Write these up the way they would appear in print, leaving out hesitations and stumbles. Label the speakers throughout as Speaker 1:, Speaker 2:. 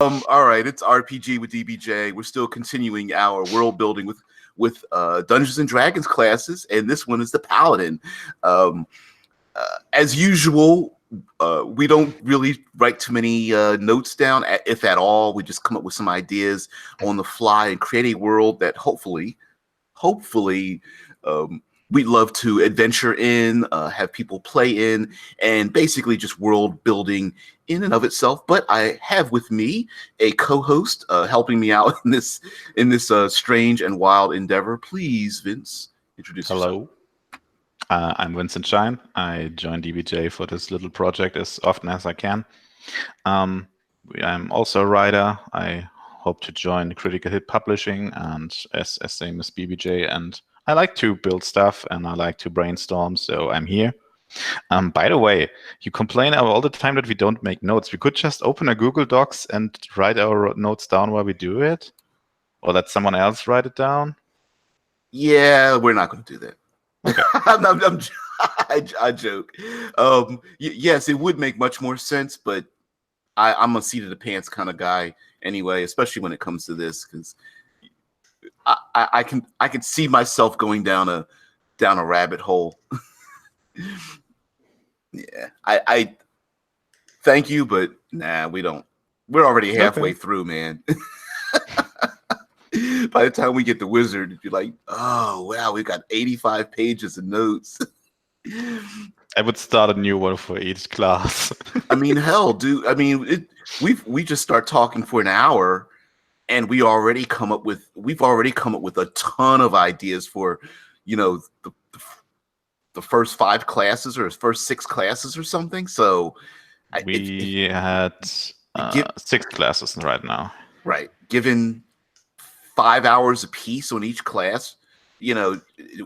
Speaker 1: All right, it's RPG with DBJ. We're still continuing our world building with Dungeons and Dragons classes, and this one is the Paladin. Um, as usual, we don't really write too many notes down, if at all. We just come up with some ideas on the fly and create a world that hopefully, we'd love to adventure in, have people play in, and basically just world building in and of itself. But I have with me a co-host helping me out in this strange and wild endeavor. Please, Vince, introduce yourself.
Speaker 2: Hello, I'm Vincent Shine. I joined DBJ for this little project as often as I can. I'm also a writer. I hope to join Critical Hit Publishing, and as same as BBJ. And I like to build stuff and I like to brainstorm, so I'm here. By the way, you complain all the time that we don't make notes. We could just open a Google Docs and write our notes down while we do it, or let someone else write it down.
Speaker 1: Yeah, we're not going to do that. Okay. I joke. Yes, it would make much more sense, but I'm a seat of the pants kind of guy anyway, especially when it comes to this, because I can see myself going down a rabbit hole. Yeah, I thank you, but nah, we don't. We're already halfway through, man. By the time we get the wizard, it'd be like, oh wow, we got 85 pages of notes.
Speaker 2: I would start a new one for each class.
Speaker 1: I mean, hell, dude. I mean, we just start talking for an hour, and we've already come up with a ton of ideas for, the first 5 classes or first 6 classes or something. So
Speaker 2: we had 6 classes right now.
Speaker 1: Right, given 5 hours a piece on each class,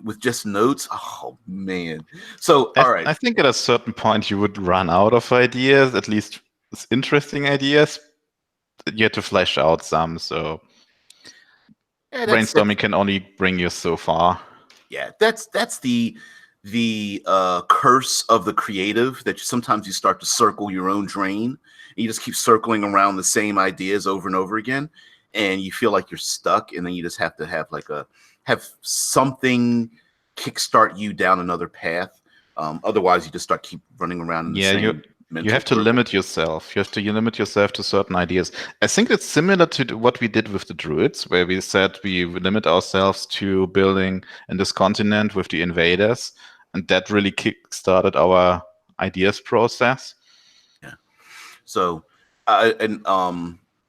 Speaker 1: with just notes. Oh man! So all right,
Speaker 2: I think at a certain point you would run out of ideas, at least interesting ideas. You had to flesh out some, so brainstorming can only bring you so far.
Speaker 1: Yeah, that's the curse of the creative, that sometimes you start to circle your own drain, and you just keep circling around the same ideas over and over again, and you feel like you're stuck, and then you just have to have something kickstart you down another path. Otherwise, you just keep running around in the same.
Speaker 2: You have to limit yourself. You have to limit yourself to certain ideas. I think it's similar to what we did with the Druids, where we said we limit ourselves to building in this continent with the invaders, and that really kick-started our ideas process.
Speaker 1: Yeah. So,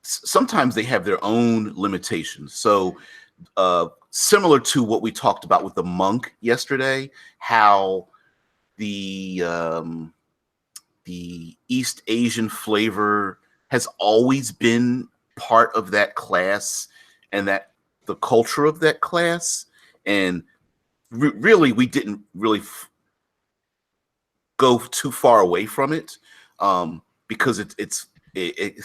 Speaker 1: sometimes they have their own limitations. So, similar to what we talked about with the monk yesterday, how the East Asian flavor has always been part of that class, and that the culture of that class, and really we didn't really go too far away from it, because it's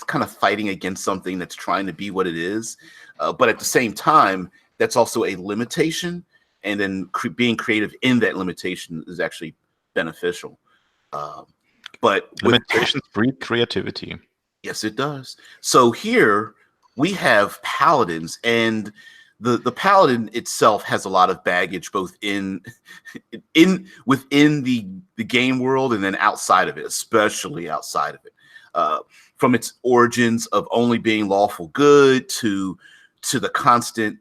Speaker 1: kind of fighting against something that's trying to be what it is, but at the same time, that's also a limitation, and then being creative in that limitation is actually beneficial. But
Speaker 2: limitations breed creativity.
Speaker 1: Yes, it does. So here we have paladins, and the paladin itself has a lot of baggage, both within the game world and then outside of it, especially outside of it. From its origins of only being lawful good to the constant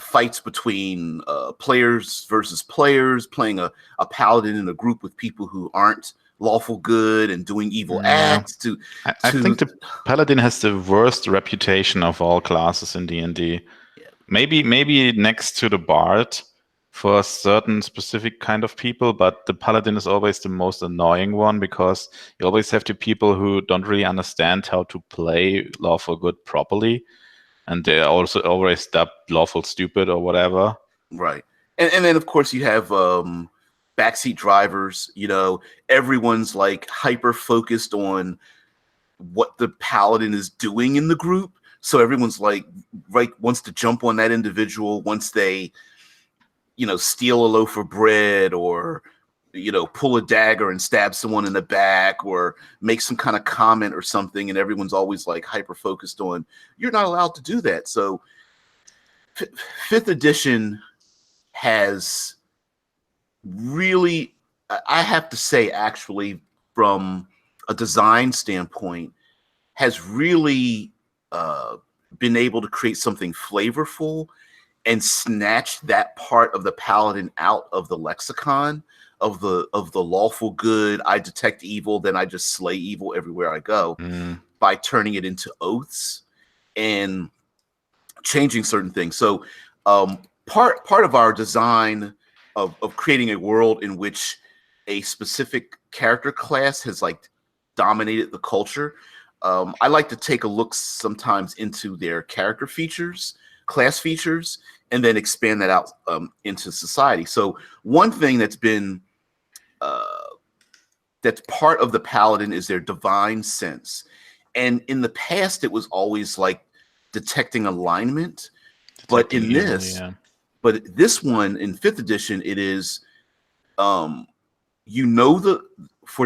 Speaker 1: fights between players versus players, playing a paladin in a group with people who aren't lawful good and doing evil acts.
Speaker 2: I think the paladin has the worst reputation of all classes in D&D. Yeah. Maybe next to the bard for a certain specific kind of people, but the paladin is always the most annoying one, because you always have the people who don't really understand how to play lawful good properly, and they're also always dubbed lawful stupid or whatever.
Speaker 1: Right. And then of course you have backseat drivers. Everyone's like hyper focused on what the paladin is doing in the group, so everyone's like wants to jump on that individual once they steal a loaf of bread or pull a dagger and stab someone in the back, or make some kind of comment or something, and everyone's always like hyper focused on, you're not allowed to do that. So fifth edition has really, I have to say, actually, from a design standpoint, has really been able to create something flavorful and snatch that part of the paladin out of the lexicon of the lawful good. I detect evil, then I just slay evil everywhere I go, by turning it into oaths and changing certain things. So part of our design of creating a world in which a specific character class has like dominated the culture, I like to take a look sometimes into their character features, class features, and then expand that out into society. So one thing that's been that's part of the paladin is their divine sense. And in the past, it was always like detecting alignment. But
Speaker 2: Detecting
Speaker 1: in
Speaker 2: evil,
Speaker 1: this,
Speaker 2: yeah.
Speaker 1: but this one in fifth edition, it is, for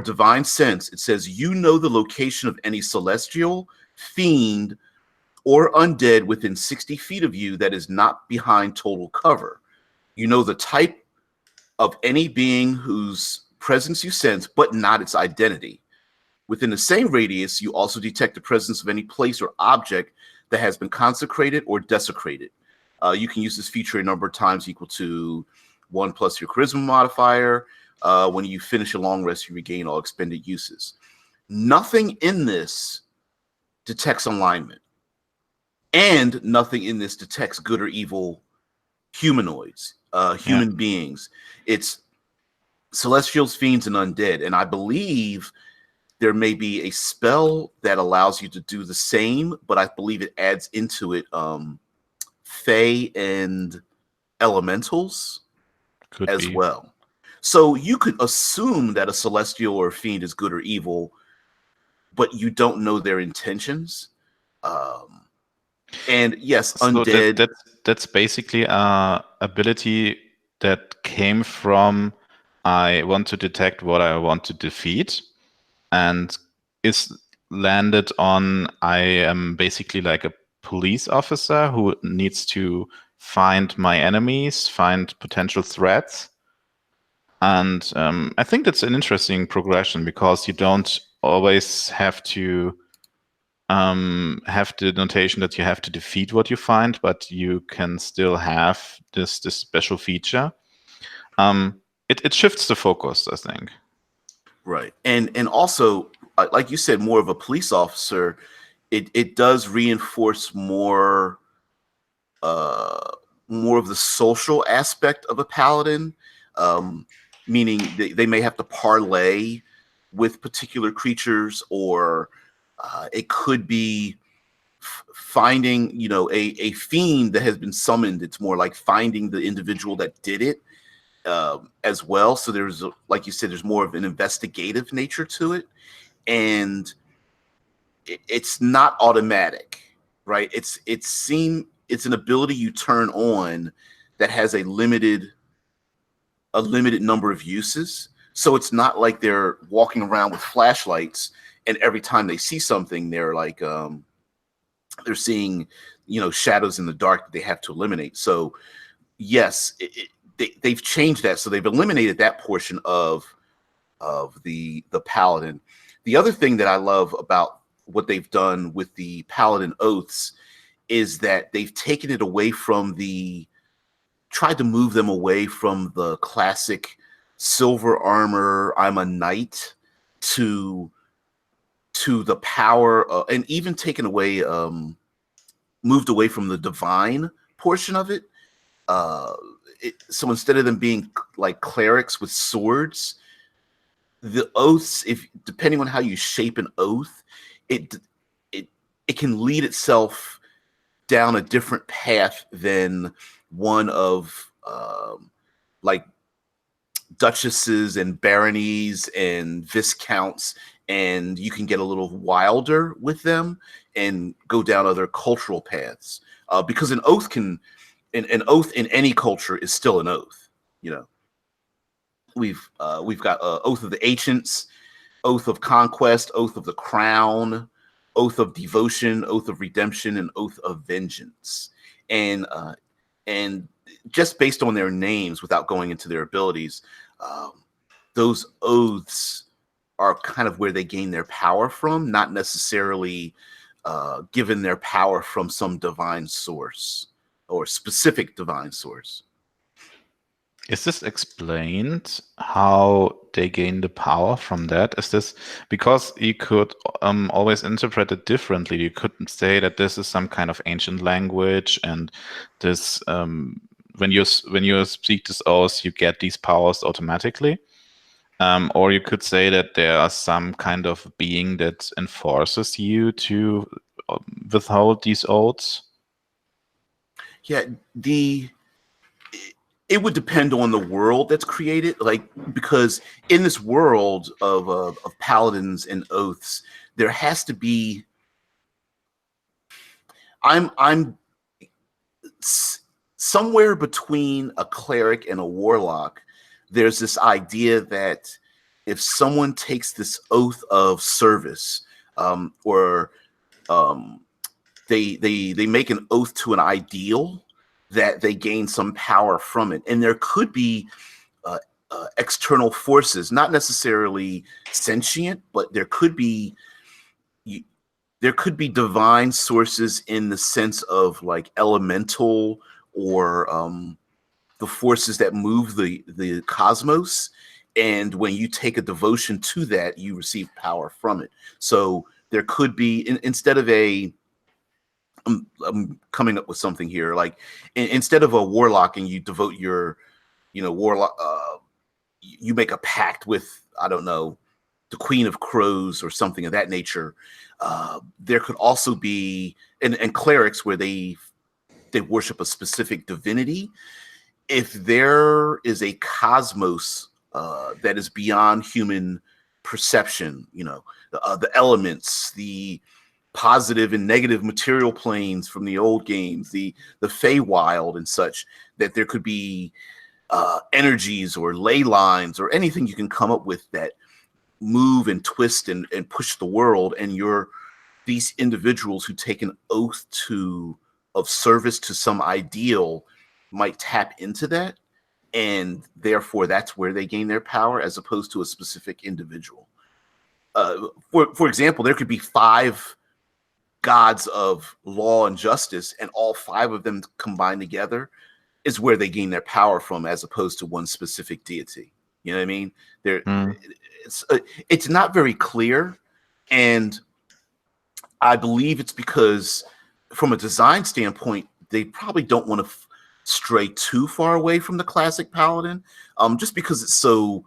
Speaker 1: divine sense, it says, the location of any celestial, fiend, or undead within 60 feet of you that is not behind total cover. You know the type of any being whose presence you sense, but not its identity. Within the same radius, you also detect the presence of any place or object that has been consecrated or desecrated. You can use this feature a number of times equal to 1 plus your charisma modifier. When you finish a long rest, you regain all expended uses. Nothing in this detects alignment, and nothing in this detects good or evil humanoids, human beings. It's celestials, fiends, and undead. And I believe there may be a spell that allows you to do the same, but I believe it adds into it fae and elementals
Speaker 2: Could
Speaker 1: as
Speaker 2: be.
Speaker 1: well. So you could assume that a celestial or a fiend is good or evil, but you don't know their intentions. And yes,
Speaker 2: So
Speaker 1: undead.
Speaker 2: that's basically a ability that came from, I want to detect what I want to defeat, and is landed on, I am basically like a police officer who needs to find my enemies, find potential threats. And I think that's an interesting progression, because you don't always have to have the notation that you have to defeat what you find, but you can still have this special feature. It shifts the focus, I think.
Speaker 1: Right. And also, like you said, more of a police officer, it does reinforce more of the social aspect of a paladin, meaning they may have to parlay with particular creatures, or it could be finding, a fiend that has been summoned. It's more like finding the individual that did it, as well. So there's, like you said, there's more of an investigative nature to it, and it's not automatic, right? It's an ability you turn on that has a limited number of uses. So it's not like they're walking around with flashlights and every time they see something, they're like they're seeing, shadows in the dark that they have to eliminate. So yes, they've changed that. So they've eliminated that portion of the paladin. The other thing that I love about what they've done with the paladin oaths is that they've taken it away from tried to move them away from the classic silver armor, I'm a knight, to the power, and even taken away, moved away from the divine portion of it. Uh, so instead of them being like clerics with swords, the oaths, if depending on how you shape an oath, it it it can lead itself down a different path than one of like duchesses and baronies and viscounts, and you can get a little wilder with them and go down other cultural paths, because an oath in any culture is still an oath, you know. We've got Oath of the Ancients, Oath of Conquest, Oath of the Crown, Oath of Devotion, Oath of Redemption, and Oath of Vengeance. And just based on their names, without going into their abilities, um, those oaths are kind of where they gain their power from, not necessarily given their power from some divine source or specific divine source.
Speaker 2: Is this explained how they gain the power from that? Is this because you could always interpret it differently? You couldn't say that this is some kind of ancient language, and this when you speak this oath, you get these powers automatically. Or you could say that there are some kind of being that enforces you to withhold these oaths.
Speaker 1: Yeah, it would depend on the world that's created, like, because in this world of paladins and oaths, there has to be. I'm somewhere between a cleric and a warlock. There's this idea that if someone takes this oath of service, or they make an oath to an ideal, that they gain some power from it. And there could be external forces, not necessarily sentient, but there could be divine sources in the sense of like elemental, or the forces that move the cosmos. And when you take a devotion to that, you receive power from it. So there could be, instead of a, I'm coming up with something here, like instead of a warlock and you devote your, warlock, you make a pact with, I don't know, the Queen of Crows or something of that nature. There could also be, and clerics where they worship a specific divinity. If there is a cosmos that is beyond human perception, the elements, the positive and negative material planes from the old games, the Feywild and such, that there could be energies or ley lines or anything you can come up with that move and twist and push the world. And these individuals who take an oath of service to some ideal might tap into that, and therefore that's where they gain their power, as opposed to a specific individual. For example, there could be 5 gods of law and justice, and all 5 of them combined together is where they gain their power from, as opposed to one specific deity. You know what I mean? It's not very clear, and I believe it's because, from a design standpoint, they probably don't want to stray too far away from the classic paladin, just because it's so.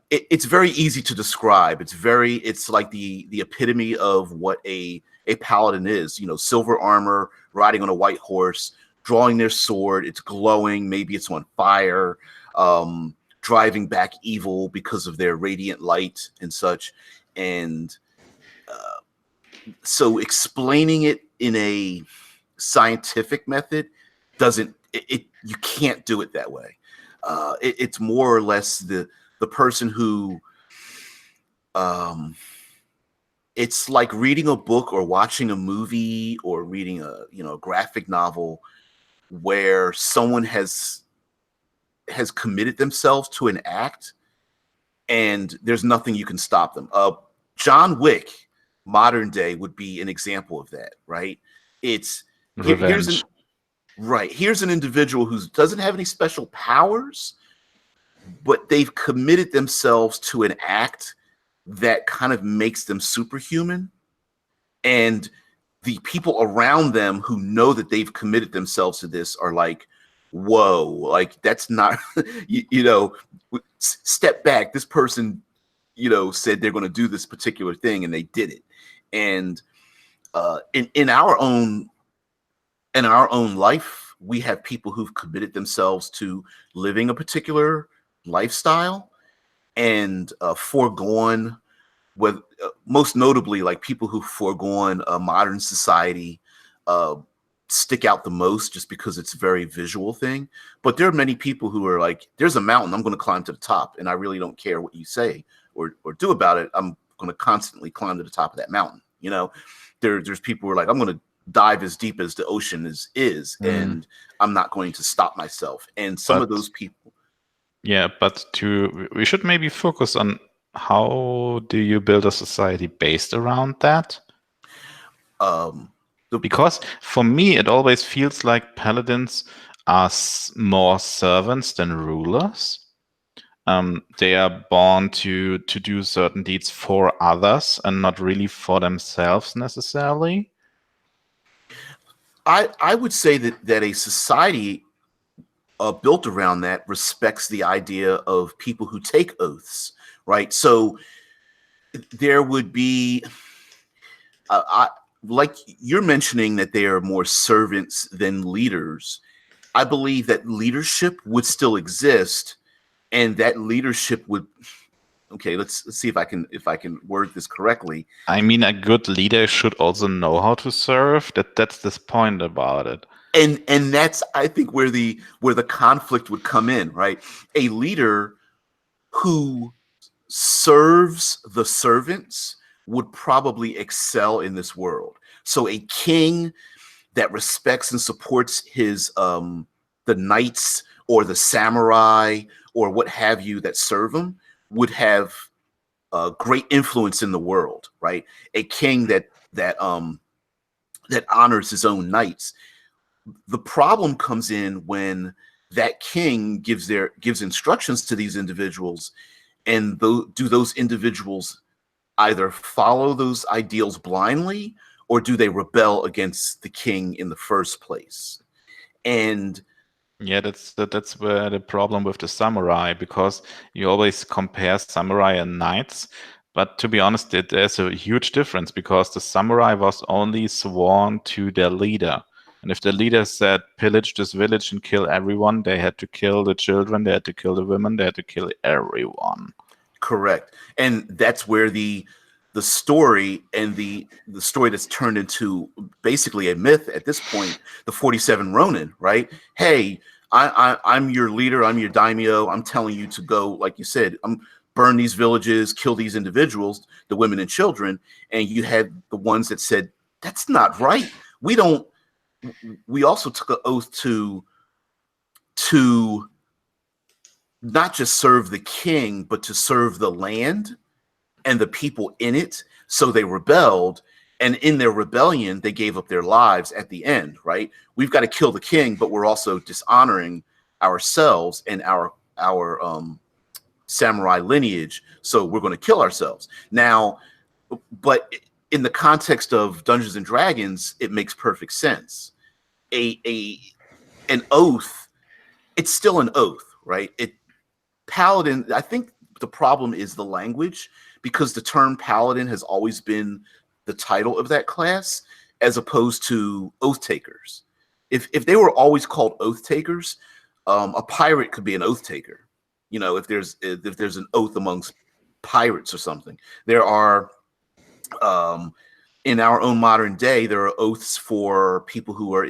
Speaker 1: It's very easy to describe. It's like the epitome of what a paladin is. Silver armor, riding on a white horse, drawing their sword. It's glowing. Maybe it's on fire. Driving back evil because of their radiant light and such. And so explaining it in a scientific method you can't do it that way. It's more or less the person who, it's like reading a book or watching a movie or reading a graphic novel where someone has committed themselves to an act, and there's nothing you can stop them. John Wick, modern day, would be an example of that, right? Here's an individual who doesn't have any special powers, but they've committed themselves to an act that kind of makes them superhuman. And the people around them who know that they've committed themselves to this are like, whoa, like that's not, step back. This person, said they're going to do this particular thing, and they did it. And in our own life, we have people who've committed themselves to living a particular lifestyle and foregone, with most notably, like people who foregone modern society, stick out the most just because it's a very visual thing. But there are many people who are like, there's a mountain, I'm going to climb to the top, and I really don't care what you say or do about it. I'm going to constantly climb to the top of that mountain. You know, there's people who are like, I'm going to dive as deep as the ocean is, and I'm not going to stop myself. And some of those people.
Speaker 2: Yeah, but we should maybe focus on how do you build a society based around that? Because for me, it always feels like paladins are more servants than rulers. They are born to do certain deeds for others and not really for themselves necessarily.
Speaker 1: I would say that a society built around that respects the idea of people who take oaths, right? So there would be, like you're mentioning that they are more servants than leaders. I believe that leadership would still exist, and that leadership would. Okay, let's see if I can word this correctly.
Speaker 2: I mean, a good leader should also know how to serve. That's this point about it.
Speaker 1: And that's, I think, where the conflict would come in, right? A leader who serves the servants would probably excel in this world. So a king that respects and supports his the knights or the samurai or what have you that serve him would have great influence in the world, right? A king that honors his own knights. The problem comes in when that king gives instructions to these individuals, and do those individuals either follow those ideals blindly, or do they rebel against the king in the first place? And
Speaker 2: yeah, that's where the problem with the samurai, because you always compare samurai and knights. But to be honest, there's a huge difference, because the samurai was only sworn to their leader. And if the leader said, pillage this village and kill everyone, they had to kill the children, they had to kill the women, they had to kill everyone.
Speaker 1: Correct. And that's where the story and the story that's turned into basically a myth at this point, the 47 Ronin, right? Hey, I'm your leader, I'm your daimyo, I'm telling you to go, like you said, burn these villages, kill these individuals, the women and children. And you had the ones that said, that's not right. We also took an oath to not just serve the king, but to serve the land and the people in it. So they rebelled, and in their rebellion, they gave up their lives at the end, right? We've got to kill the king, but we're also dishonoring ourselves and our samurai lineage. So we're going to kill ourselves. Now, but in the context of Dungeons and Dragons, it makes perfect sense. An oath, it's still an oath, right? Paladin, I think the problem is the language, because the term paladin has always been the title of that class, as opposed to oath takers. If they were always called oath takers, a pirate could be an oath taker. You know, if there's an oath amongst pirates or something. There are in our own modern day, there are oaths for people who are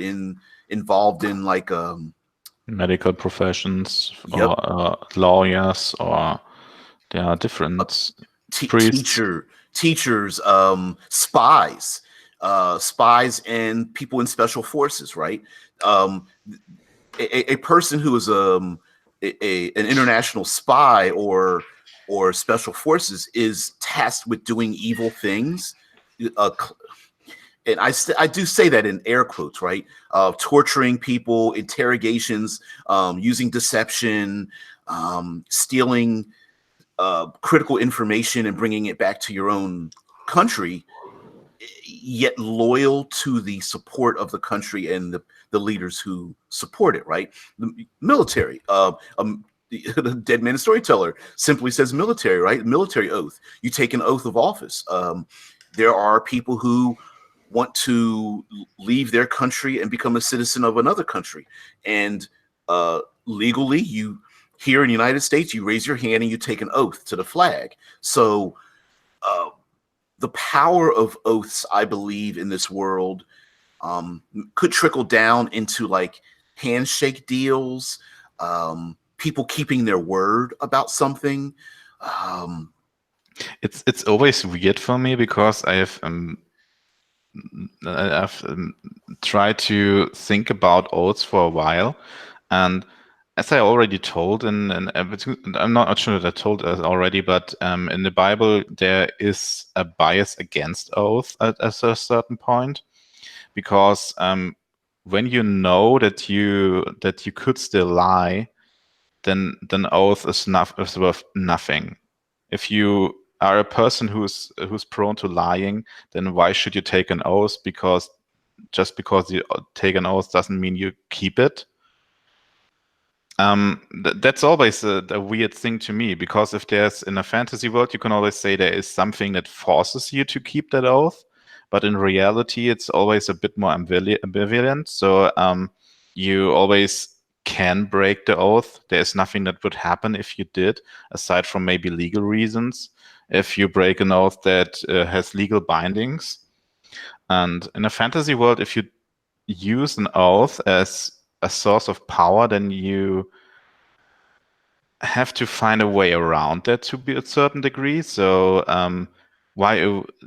Speaker 1: involved in like
Speaker 2: medical professions,
Speaker 1: yep.
Speaker 2: or lawyers, or there are different
Speaker 1: teachers, spies, and people in special forces, right? A person who is an international spy or special forces is tasked with doing evil things. And I do say that in air quotes, right? Torturing people, interrogations, using deception, stealing critical information and bringing it back to your own country, yet loyal to the support of the country and the leaders who support it, right? The military, the Dead Man Storyteller simply says military, right? Military oath. You take an oath of office. There are people who want to leave their country and become a citizen of another country. And legally, here in the United States, you raise your hand and you take an oath to the flag. So the power of oaths, I believe, in this world could trickle down into like handshake deals, people keeping their word about something.
Speaker 2: It's always weird for me because I've tried to think about oaths for a while, and as I already told, I'm not sure that I told us already, but in the Bible there is a bias against oath at a certain point, because when you know that you could still lie, then oath is worth nothing. If you are a person who's prone to lying, then why should you take an oath? Because just because you take an oath doesn't mean you keep it. That's always a weird thing to me, because if there's, in a fantasy world, you can always say there is something that forces you to keep that oath, but in reality, it's always a bit more ambivalent. So you always can break the oath. There's nothing that would happen if you did, aside from maybe legal reasons, if you break an oath that has legal bindings. And in a fantasy world, if you use an oath as a source of power, then you have to find a way around that to be a certain degree. So why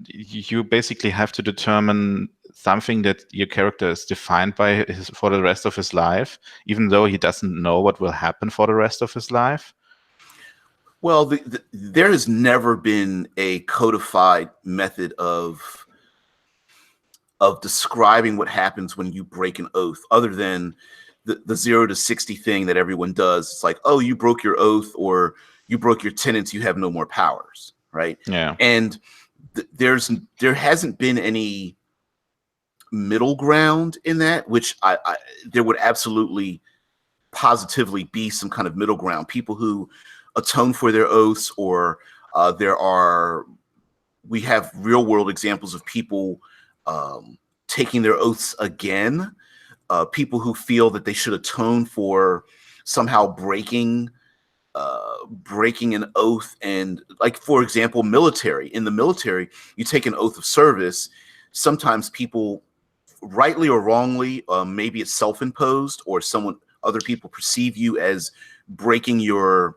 Speaker 2: you basically have to determine something that your character is defined by for the rest of his life, even though he doesn't know what will happen for the rest of his life.
Speaker 1: Well, there has never been a codified method of describing what happens when you break an oath, other than the 0 to 60 thing that everyone does. It's like, oh, you broke your oath, or you broke your tenets, you have no more powers, right?
Speaker 2: Yeah.
Speaker 1: And there hasn't been any middle ground in that, which I there would absolutely positively be some kind of middle ground. People who atone for their oaths, or we have real world examples of people taking their oaths again. People who feel that they should atone for somehow breaking an oath. And like, for example, in the military, you take an oath of service. Sometimes people, rightly or wrongly, maybe it's self-imposed, or other people perceive you as breaking your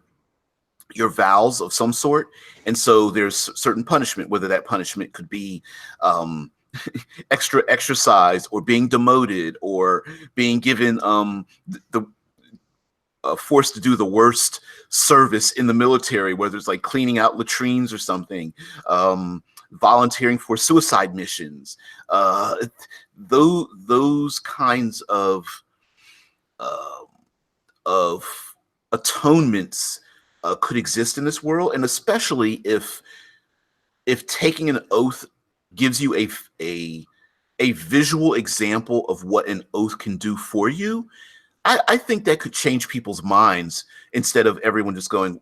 Speaker 1: vows of some sort, and so there's certain punishment, whether that punishment could be extra exercise, or being demoted, or being given the forced to do the worst service in the military, whether it's like cleaning out latrines or something, volunteering for suicide missions. Those kinds of atonements could exist in this world, and especially if taking an oath gives you a visual example of what an oath can do for you. I think that could change people's minds, instead of everyone just going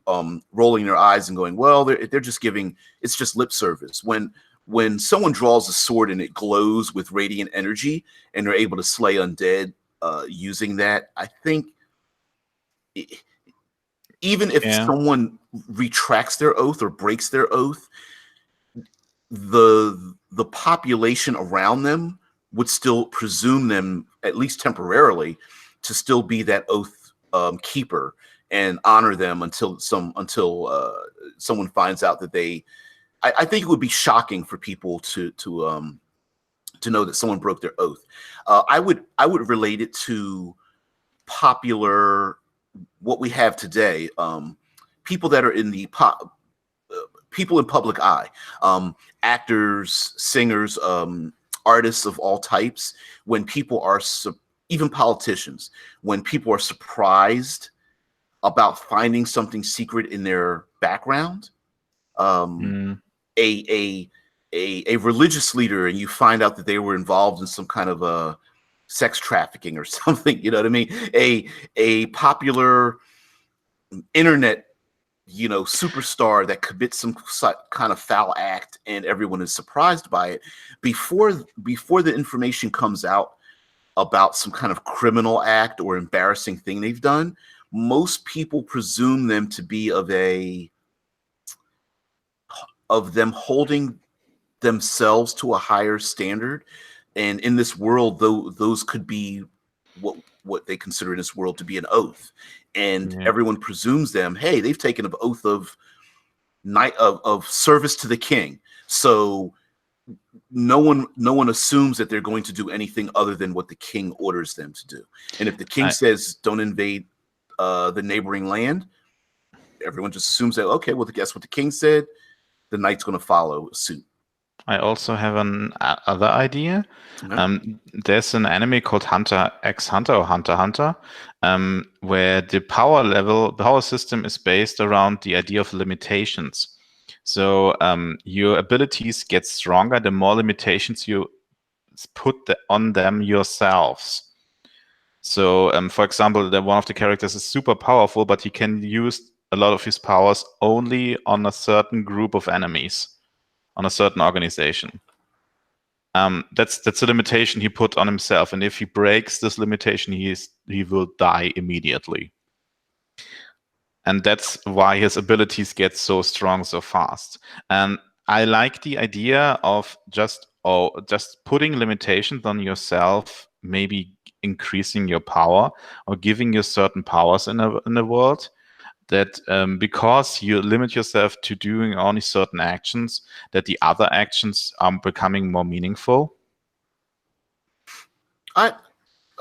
Speaker 1: rolling their eyes and going, well, they're just giving, it's just lip service. When someone draws a sword and it glows with radiant energy, and they're able to slay undead using that, I think even if someone retracts their oath or breaks their oath, the population around them would still presume them, at least temporarily, to still be that oath keeper, and honor them until someone finds out that they. I think it would be shocking for people to know that someone broke their oath. I would relate it to popular, what we have today. People that are in the people in public eye, actors, singers, artists of all types. When people are even politicians, when people are surprised about finding something secret in their background, a religious leader, and you find out that they were involved in some kind of a sex trafficking or something, you know what I mean? A popular internet, superstar that commits some kind of foul act, and everyone is surprised by it. Before the information comes out about some kind of criminal act or embarrassing thing they've done, most people presume them to be of them holding themselves to a higher standard And in this world, though, those could be what they consider in this world to be an oath, and
Speaker 2: Yeah.
Speaker 1: everyone presumes them. Hey, they've taken an oath of service to the king. So no one assumes that they're going to do anything other than what the king orders them to do. And if the king says don't invade the neighboring land, everyone just assumes that, okay, well, guess what the king said, the knight's going to follow suit.
Speaker 2: I also have an other idea.
Speaker 1: Okay.
Speaker 2: There's an anime called Hunter x Hunter or Hunter x Hunter, where the power system is based around the idea of limitations. So your abilities get stronger the more limitations you put on them yourselves. So, for example, one of the characters is super powerful, but he can use a lot of his powers only on a certain group of enemies, on a certain organization. That's a limitation he put on himself, and if he breaks this limitation, he will die immediately. And that's why his abilities get so strong so fast. And I like the idea of just putting limitations on yourself, maybe increasing your power or giving you certain powers in the world, that because you limit yourself to doing only certain actions, that the other actions are becoming more meaningful.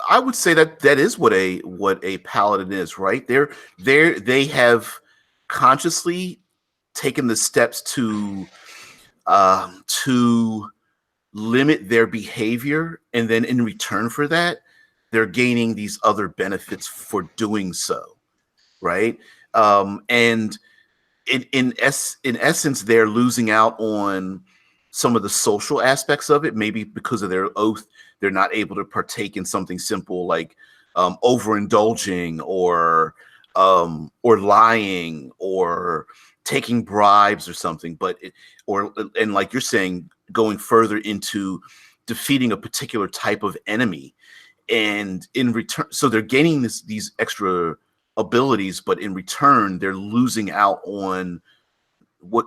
Speaker 1: I would say that is what a paladin is, right? They have consciously taken the steps to limit their behavior, and then in return for that, they're gaining these other benefits for doing so, right? And in essence, they're losing out on some of the social aspects of it, maybe because of their oath. They're not able to partake in something simple like overindulging or lying or taking bribes or something. And like you're saying, going further into defeating a particular type of enemy, and in return, so they're gaining these extra abilities, but in return, they're losing out on what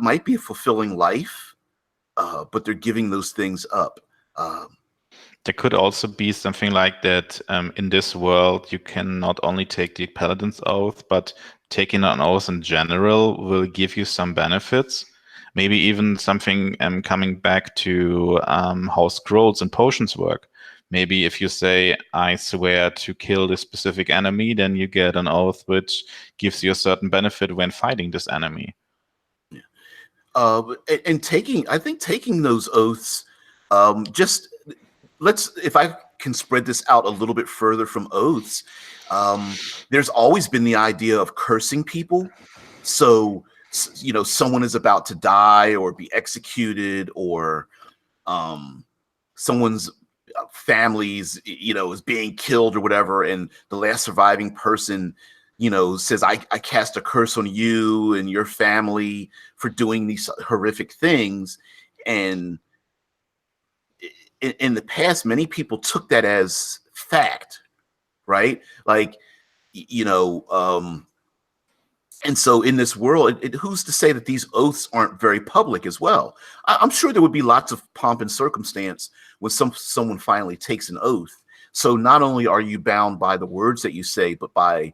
Speaker 1: might be a fulfilling life, but they're giving those things up.
Speaker 2: There could also be something like that. In this world, you can not only take the Paladin's Oath, but taking an oath in general will give you some benefits. Maybe even something coming back to how scrolls and potions work. Maybe if you say, I swear to kill this specific enemy, then you get an oath which gives you a certain benefit when fighting this enemy.
Speaker 1: And I think taking those oaths, just if I can spread this out a little bit further from oaths, there's always been the idea of cursing people. So, someone is about to die or be executed, or someone's families, is being killed or whatever, and the last surviving person, says, I cast a curse on you and your family for doing these horrific things. And in the past, many people took that as fact, right? Like, and so in this world, who's to say that these oaths aren't very public as well? I'm sure there would be lots of pomp and circumstance when someone finally takes an oath. So not only are you bound by the words that you say, but by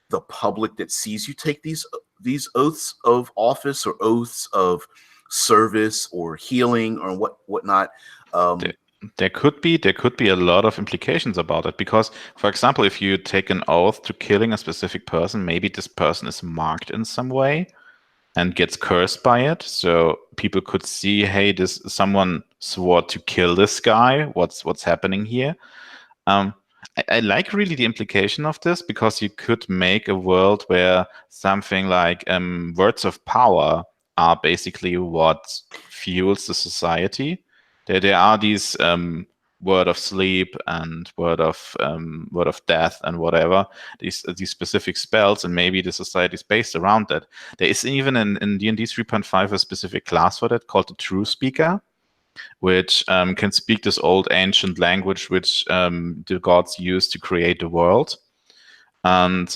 Speaker 1: the public that sees you take these oaths of office or oaths of service or healing or whatnot.
Speaker 2: There could be a lot of implications about it, because, for example, if you take an oath to killing a specific person, maybe this person is marked in some way and gets cursed by it. So people could see, hey, someone swore to kill this guy. What's happening here? I like really the implication of this, because you could make a world where something like words of power are basically what fuels the society. There are these word of sleep and word of death and whatever, these specific spells, and maybe the society is based around that. There is even in D&D 3.5 a specific class for that called the True Speaker, which can speak this old ancient language which the gods used to create the world. And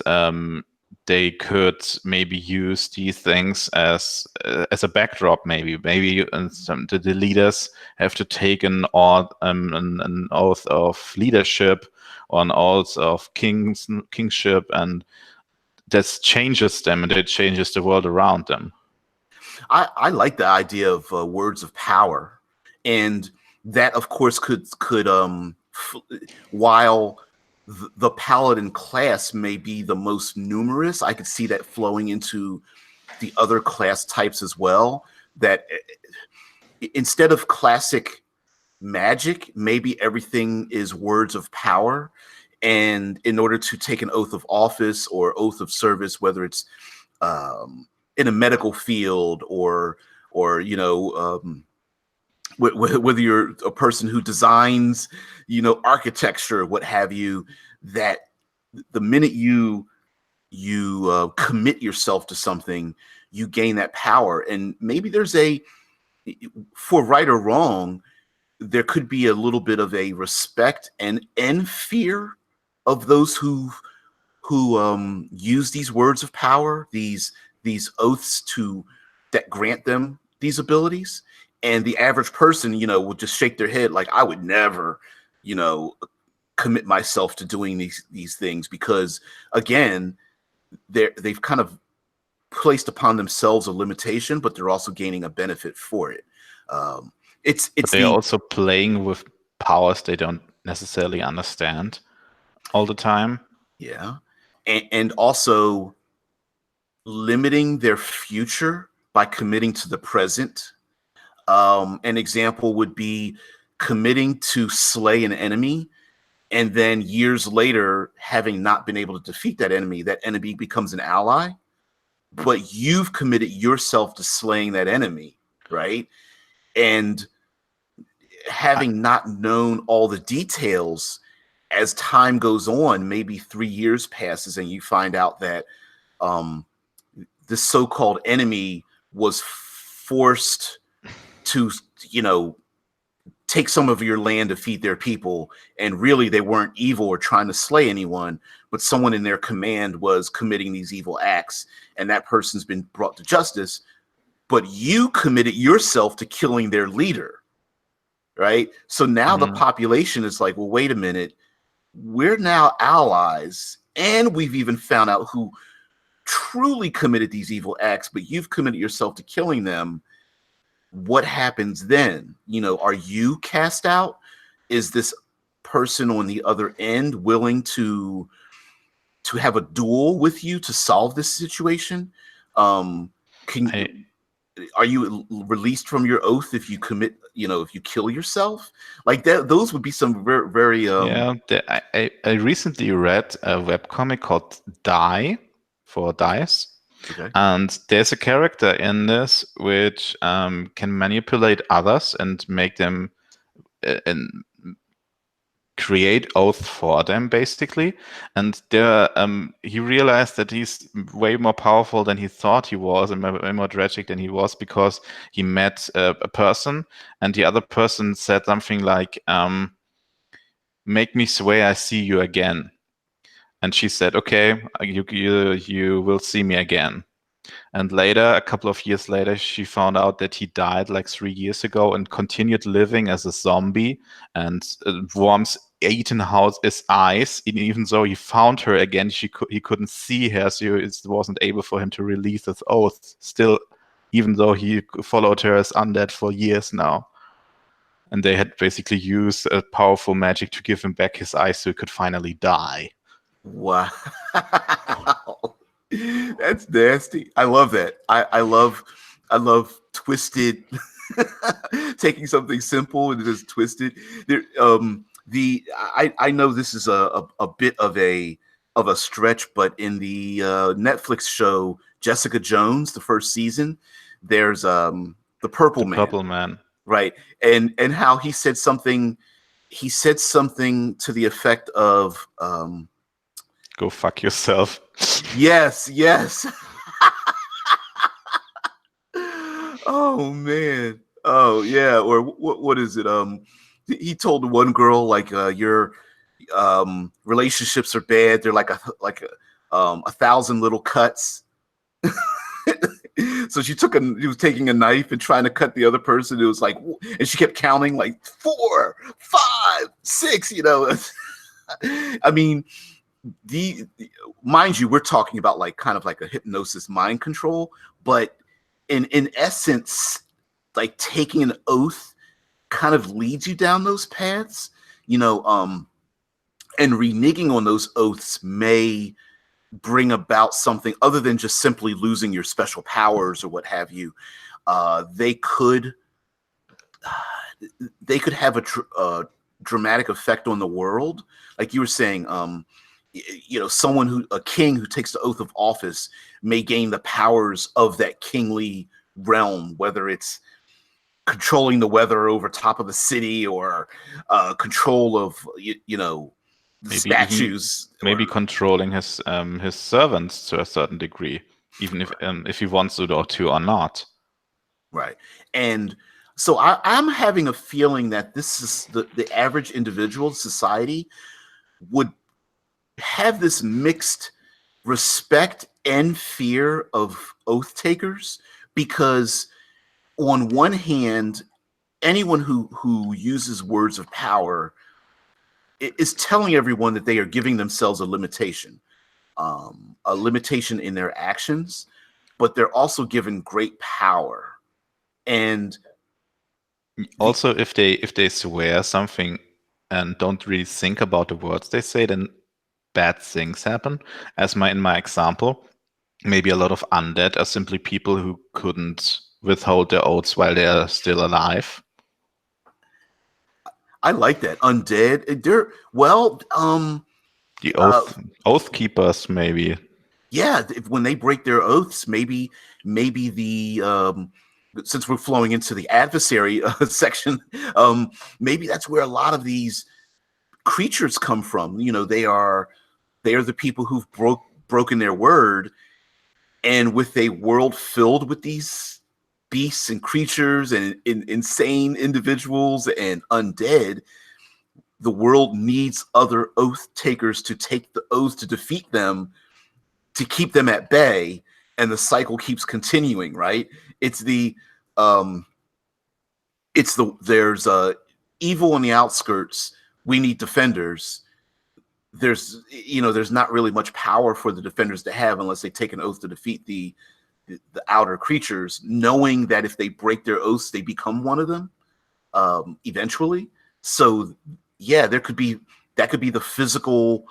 Speaker 2: they could maybe use these things as a backdrop. Maybe the leaders have to take an oath of leadership, or an oath of kingship, and that changes them, and it changes the world around them.
Speaker 1: I like the idea of words of power, and that of course could while the paladin class may be the most numerous, I could see that flowing into the other class types as well. That instead of classic magic, maybe everything is words of power. And in order to take an oath of office or oath of service, whether it's in a medical field or whether you're a person who designs, architecture, what have you, that the minute you commit yourself to something, you gain that power. And maybe there's for right or wrong, there could be a little bit of a respect and fear of those who use these words of power, these oaths that grant them these abilities. And the average person, will just shake their head like, I would never, commit myself to doing these things, because again, they've kind of placed upon themselves a limitation, but they're also gaining a benefit for it. But
Speaker 2: they're also playing with powers they don't necessarily understand all the time.
Speaker 1: Yeah. And also limiting their future by committing to the present. An example would be committing to slay an enemy, and then years later, having not been able to defeat that enemy becomes an ally, but you've committed yourself to slaying that enemy, right? And having not known all the details, as time goes on, maybe 3 years passes and you find out that this so-called enemy was forced to, take some of your land to feed their people. And really they weren't evil or trying to slay anyone, but someone in their command was committing these evil acts, and that person's been brought to justice, but you committed yourself to killing their leader, right? So now the population is like, well, wait a minute, we're now allies, and we've even found out who truly committed these evil acts, but you've committed yourself to killing them. What happens then? Are you cast out? Is this person on the other end willing to have a duel with you to solve this situation? Are you released from your oath if you commit, if you kill yourself? Like that, those would be some very, very
Speaker 2: yeah. I recently read a webcomic called Die for Dice.
Speaker 1: Okay.
Speaker 2: And there's a character in this which can manipulate others and make them create oaths for them, basically. And he realized that he's way more powerful than he thought he was, and way more tragic than he was, because he met a person, and the other person said something like, "Make me swear I see you again." And she said, "Okay, you will see me again." And later, a couple of years later, she found out that he died like 3 years ago and continued living as a zombie, and worms eaten out his eyes. Even though he found her again, he couldn't see her, so it wasn't able for him to release his oath still, even though he followed her as undead for years now. And they had basically used a powerful magic to give him back his eyes so he could finally die.
Speaker 1: Wow. That's nasty. I love that. I love twisted taking something simple and just twisted. There I know this is a bit of a stretch, but in the Netflix show Jessica Jones, the first season, there's the Purple Man.
Speaker 2: Purple Man.
Speaker 1: Right. And how he said something to the effect of
Speaker 2: go fuck yourself.
Speaker 1: Yes. Oh man. Oh yeah. Or what is it? He told one girl like your relationships are bad. They're like 1,000 little cuts. So she was taking a knife and trying to cut the other person. It was like, and she kept counting like 4, 5, 6. I mean, mind you, we're talking about like kind of like a hypnosis mind control, but in essence, like taking an oath kind of leads you down those paths, and reneging on those oaths may bring about something other than just simply losing your special powers or what have you. They could have a dramatic effect on the world, like you were saying. A king who takes the oath of office may gain the powers of that kingly realm, whether it's controlling the weather over top of the city or control of the
Speaker 2: Maybe
Speaker 1: statues,
Speaker 2: maybe controlling his servants to a certain degree, even if he wants to or not.
Speaker 1: Right. And so I'm having a feeling that this is the average individual society would have this mixed respect and fear of oath takers, because on one hand, anyone who uses words of power is telling everyone that they are giving themselves a limitation in their actions, but they're also given great power. And
Speaker 2: also, if they swear something and don't really think about the words they say, then bad things happen. As in my example, maybe a lot of undead are simply people who couldn't withhold their oaths while they are still alive.
Speaker 1: I like that. Undead.
Speaker 2: The oath keepers, maybe.
Speaker 1: Yeah, when they break their oaths, maybe the since we're flowing into the adversary section, maybe that's where a lot of these creatures come from. They are the people who've broken their word, and with a world filled with these beasts and creatures and insane individuals and undead, the world needs other oath takers to take the oath to defeat them, to keep them at bay, and the cycle keeps continuing. Right? It's the there's evil on the outskirts. We need defenders. There's not really much power for the defenders to have unless they take an oath to defeat the outer creatures, knowing that if they break their oaths, they become one of them eventually. So yeah, that could be the physical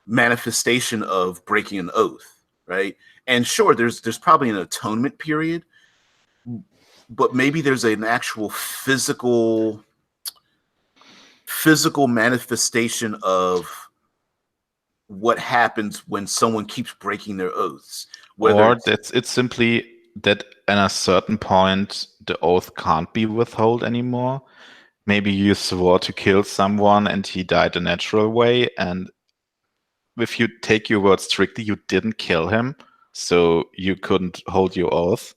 Speaker 1: manifestation of breaking an oath, right? And sure, there's probably an atonement period, but maybe there's an actual physical manifestation of what happens when someone keeps breaking their oaths.
Speaker 2: Or it's simply that at a certain point the oath can't be withheld anymore. Maybe you swore to kill someone and he died a natural way, and if you take your word strictly, you didn't kill him, so you couldn't hold your oath.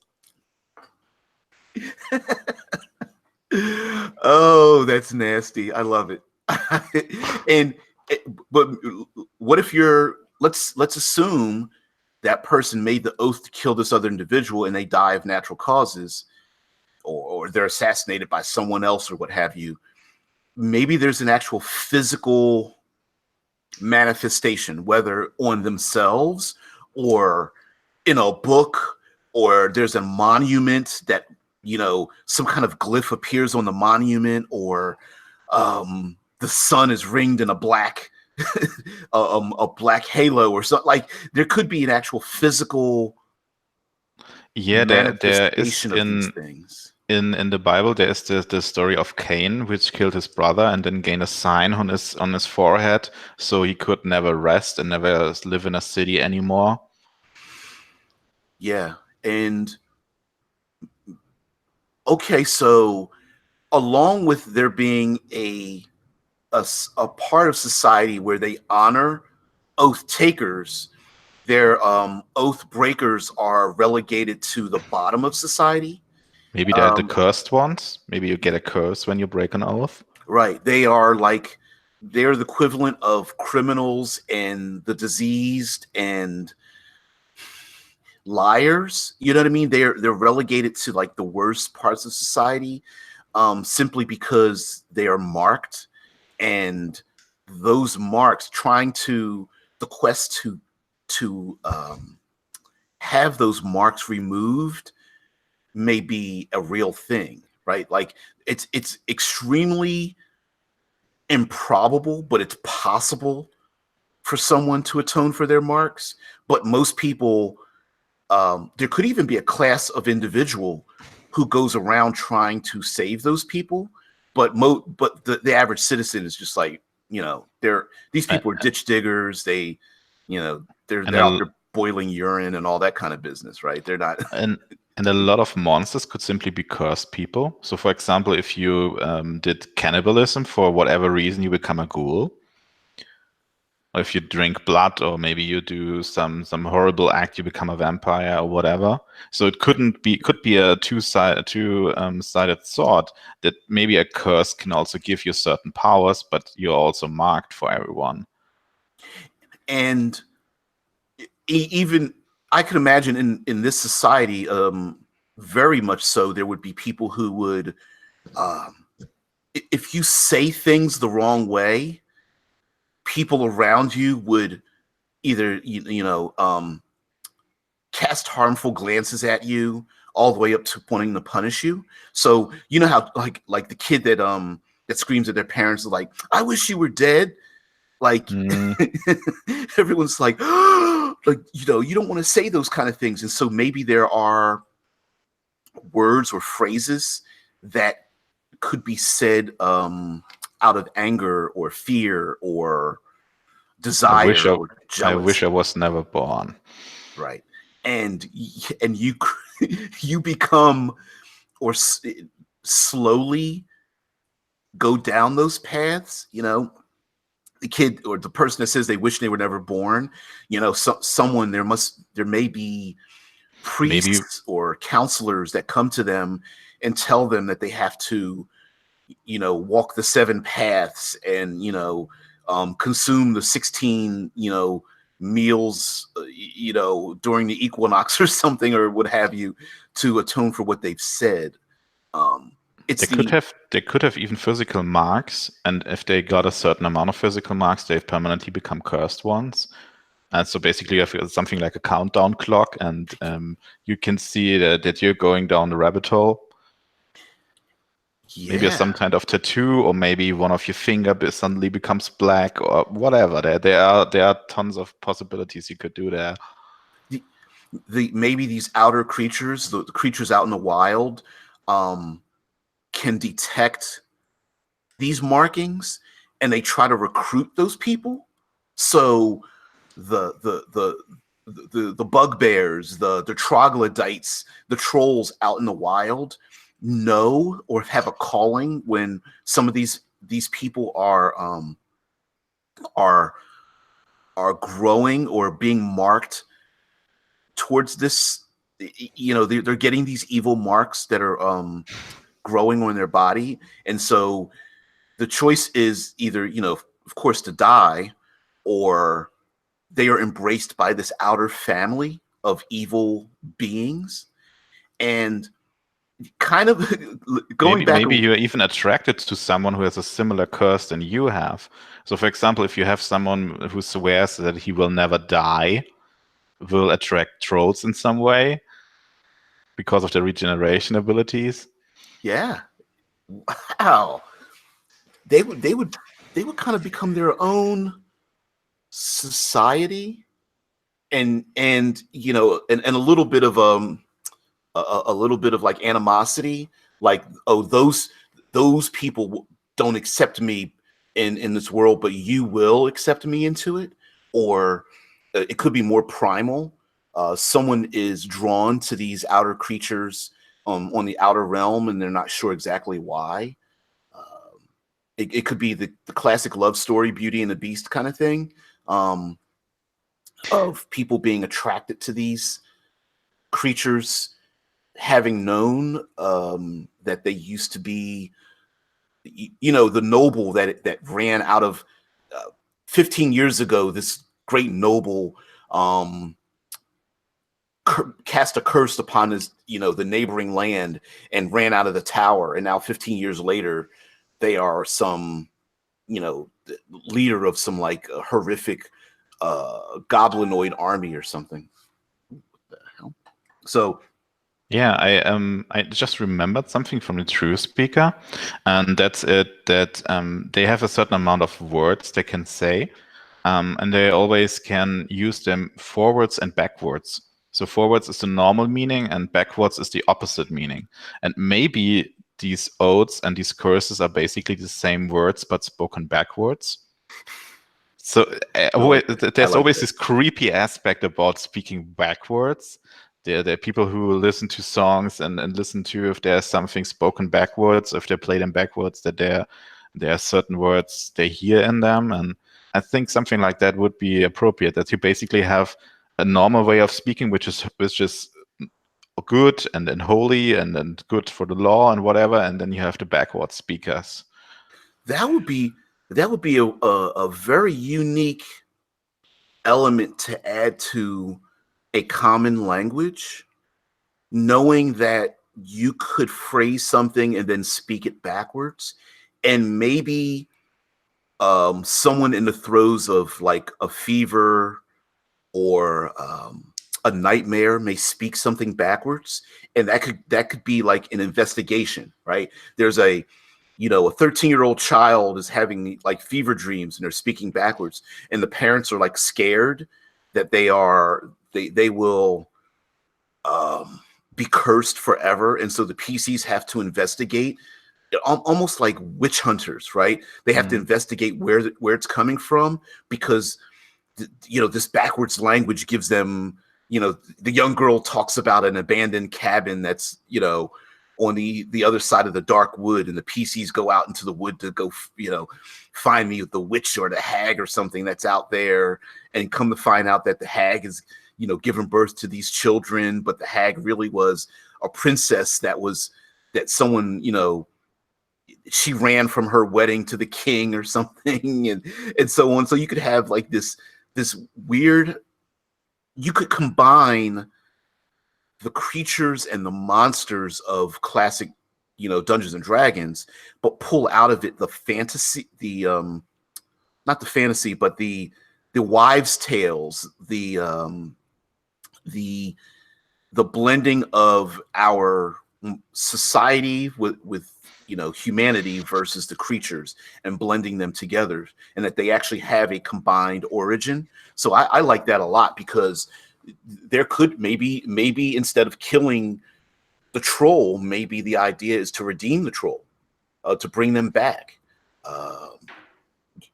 Speaker 1: Oh, that's nasty. I love it. But what if let's assume that person made the oath to kill this other individual and they die of natural causes, or they're assassinated by someone else or what have you. Maybe there's an actual physical manifestation, whether on themselves or in a book, or there's a monument that, some kind of glyph appears on the monument, or the sun is ringed in a black a black halo or something. Like, there could be an actual physical manifestation of these things.
Speaker 2: In the Bible, there is the story of Cain, which killed his brother and then gained a sign on his forehead, so he could never rest and never live in a city anymore.
Speaker 1: Yeah, and okay, so along with there being a part of society where they honor oath takers, their oath breakers are relegated to the bottom of society.
Speaker 2: Maybe they're the cursed ones. Maybe you get a curse when you break an oath.
Speaker 1: Right. They are like they're the equivalent of criminals and the diseased and liars. You know what I mean? They're relegated to like the worst parts of society, simply because they are marked, and those marks, the quest to have those marks removed may be a real thing, right? Like it's extremely improbable, but it's possible for someone to atone for their marks. But most people, there could even be a class of individual who goes around trying to save those people. But the average citizen is just like, these
Speaker 2: Uh,
Speaker 1: people are ditch diggers. They're
Speaker 2: and
Speaker 1: out
Speaker 2: a,
Speaker 1: there boiling urine and all that kind of business, right? They're not.
Speaker 2: and a lot of monsters could simply be cursed people. So, for example, if you did cannibalism for whatever reason, you become a ghoul. Or if you drink blood, or maybe you do some horrible act, you become a vampire or whatever. So it could be a two-sided sword, that maybe a curse can also give you certain powers, but you're also marked for everyone.
Speaker 1: And even I could imagine in this society, very much so, there would be people who would, if you say things the wrong way, people around you would either cast harmful glances at you, all the way up to wanting to punish you. So you know how like the kid that screams at their parents, like, "I wish you were dead." Like everyone's like, like, you don't want to say those kind of things. And so maybe there are words or phrases that could be said out of anger or fear or desire or
Speaker 2: I wish
Speaker 1: jealousy.
Speaker 2: I was never born.
Speaker 1: Right. And you you become, or slowly go down those paths. The kid or the person that says they wish they were never born, someone, there may be
Speaker 2: Maybe
Speaker 1: priests or counselors that come to them and tell them that they have to, walk the 7 paths and, consume the 16, meals, during the equinox or something, or what have you, to atone for what they've said. It's
Speaker 2: they could have even physical marks, and if they got a certain amount of physical marks, they've permanently become cursed ones. And so basically, you have something like a countdown clock, and you can see that you're going down the rabbit hole. Maybe some kind of tattoo, or maybe one of your finger suddenly becomes black, or whatever. There are tons of possibilities you could do there.
Speaker 1: Maybe these outer creatures, the creatures out in the wild, can detect these markings, and they try to recruit those people. So the bugbears, the troglodytes, the trolls out in the wild know or have a calling when some of these people are growing or being marked towards this. They're getting these evil marks that are growing on their body, and so the choice is either, of course, to die, or they are embraced by this outer family of evil beings. And kind of going back,
Speaker 2: maybe you're even attracted to someone who has a similar curse than you have. So, for example, if you have someone who swears that he will never die, will attract trolls in some way because of their regeneration abilities.
Speaker 1: yeah, wow, they would kind of become their own society, and a little bit of a little bit of like animosity, like, oh, those people don't accept me in this world, but you will accept me into it. Or it could be more primal. Someone is drawn to these outer creatures on the outer realm, and they're not sure exactly why. It could be the classic love story, Beauty and the Beast kind of thing, of people being attracted to these creatures, having known that they used to be the noble that ran out of 15 years ago. This great noble cast a curse upon his, the neighboring land and ran out of the tower. And now 15 years later, they are some, leader of some like horrific goblinoid army or something. What the hell? So
Speaker 2: yeah, I just remembered something from the True Speaker, and that's it. That they have a certain amount of words they can say, and they always can use them forwards and backwards. So forwards is the normal meaning, and backwards is the opposite meaning. And maybe these oaths and these curses are basically the same words but spoken backwards. So there's always this creepy aspect about speaking backwards. There are people who listen to songs and listen to if there's something spoken backwards, if they play them backwards, that there are certain words they hear in them. And I think something like that would be appropriate, that you basically have a normal way of speaking, which is good and holy and good for the law and whatever, and then you have the backward speakers.
Speaker 1: That would be a very unique element to add to a common language, knowing that you could phrase something and then speak it backwards, and maybe someone in the throes of like a fever or a nightmare may speak something backwards, and that could be like an investigation, right? There's a 13-year-old child is having like fever dreams and they're speaking backwards, and the parents are like scared that they will be cursed forever, and so the PCs have to investigate, almost like witch hunters, right? They have to investigate where it's coming from, because this backwards language gives them, the young girl talks about an abandoned cabin that's on the other side of the dark wood, and the PCs go out into the wood to go find the witch or the hag or something that's out there, and come to find out that the hag is given birth to these children, but the hag really was a princess that someone she ran from her wedding to the king or something, and so on. So you could have like this weird, you could combine the creatures and the monsters of classic Dungeons and Dragons, but pull out of it the fantasy, not the fantasy, but the wives' tales, the blending of our society with humanity versus the creatures, and blending them together, and that they actually have a combined origin. So I like that a lot, because there could maybe instead of killing the troll, maybe the idea is to redeem the troll, to bring them back.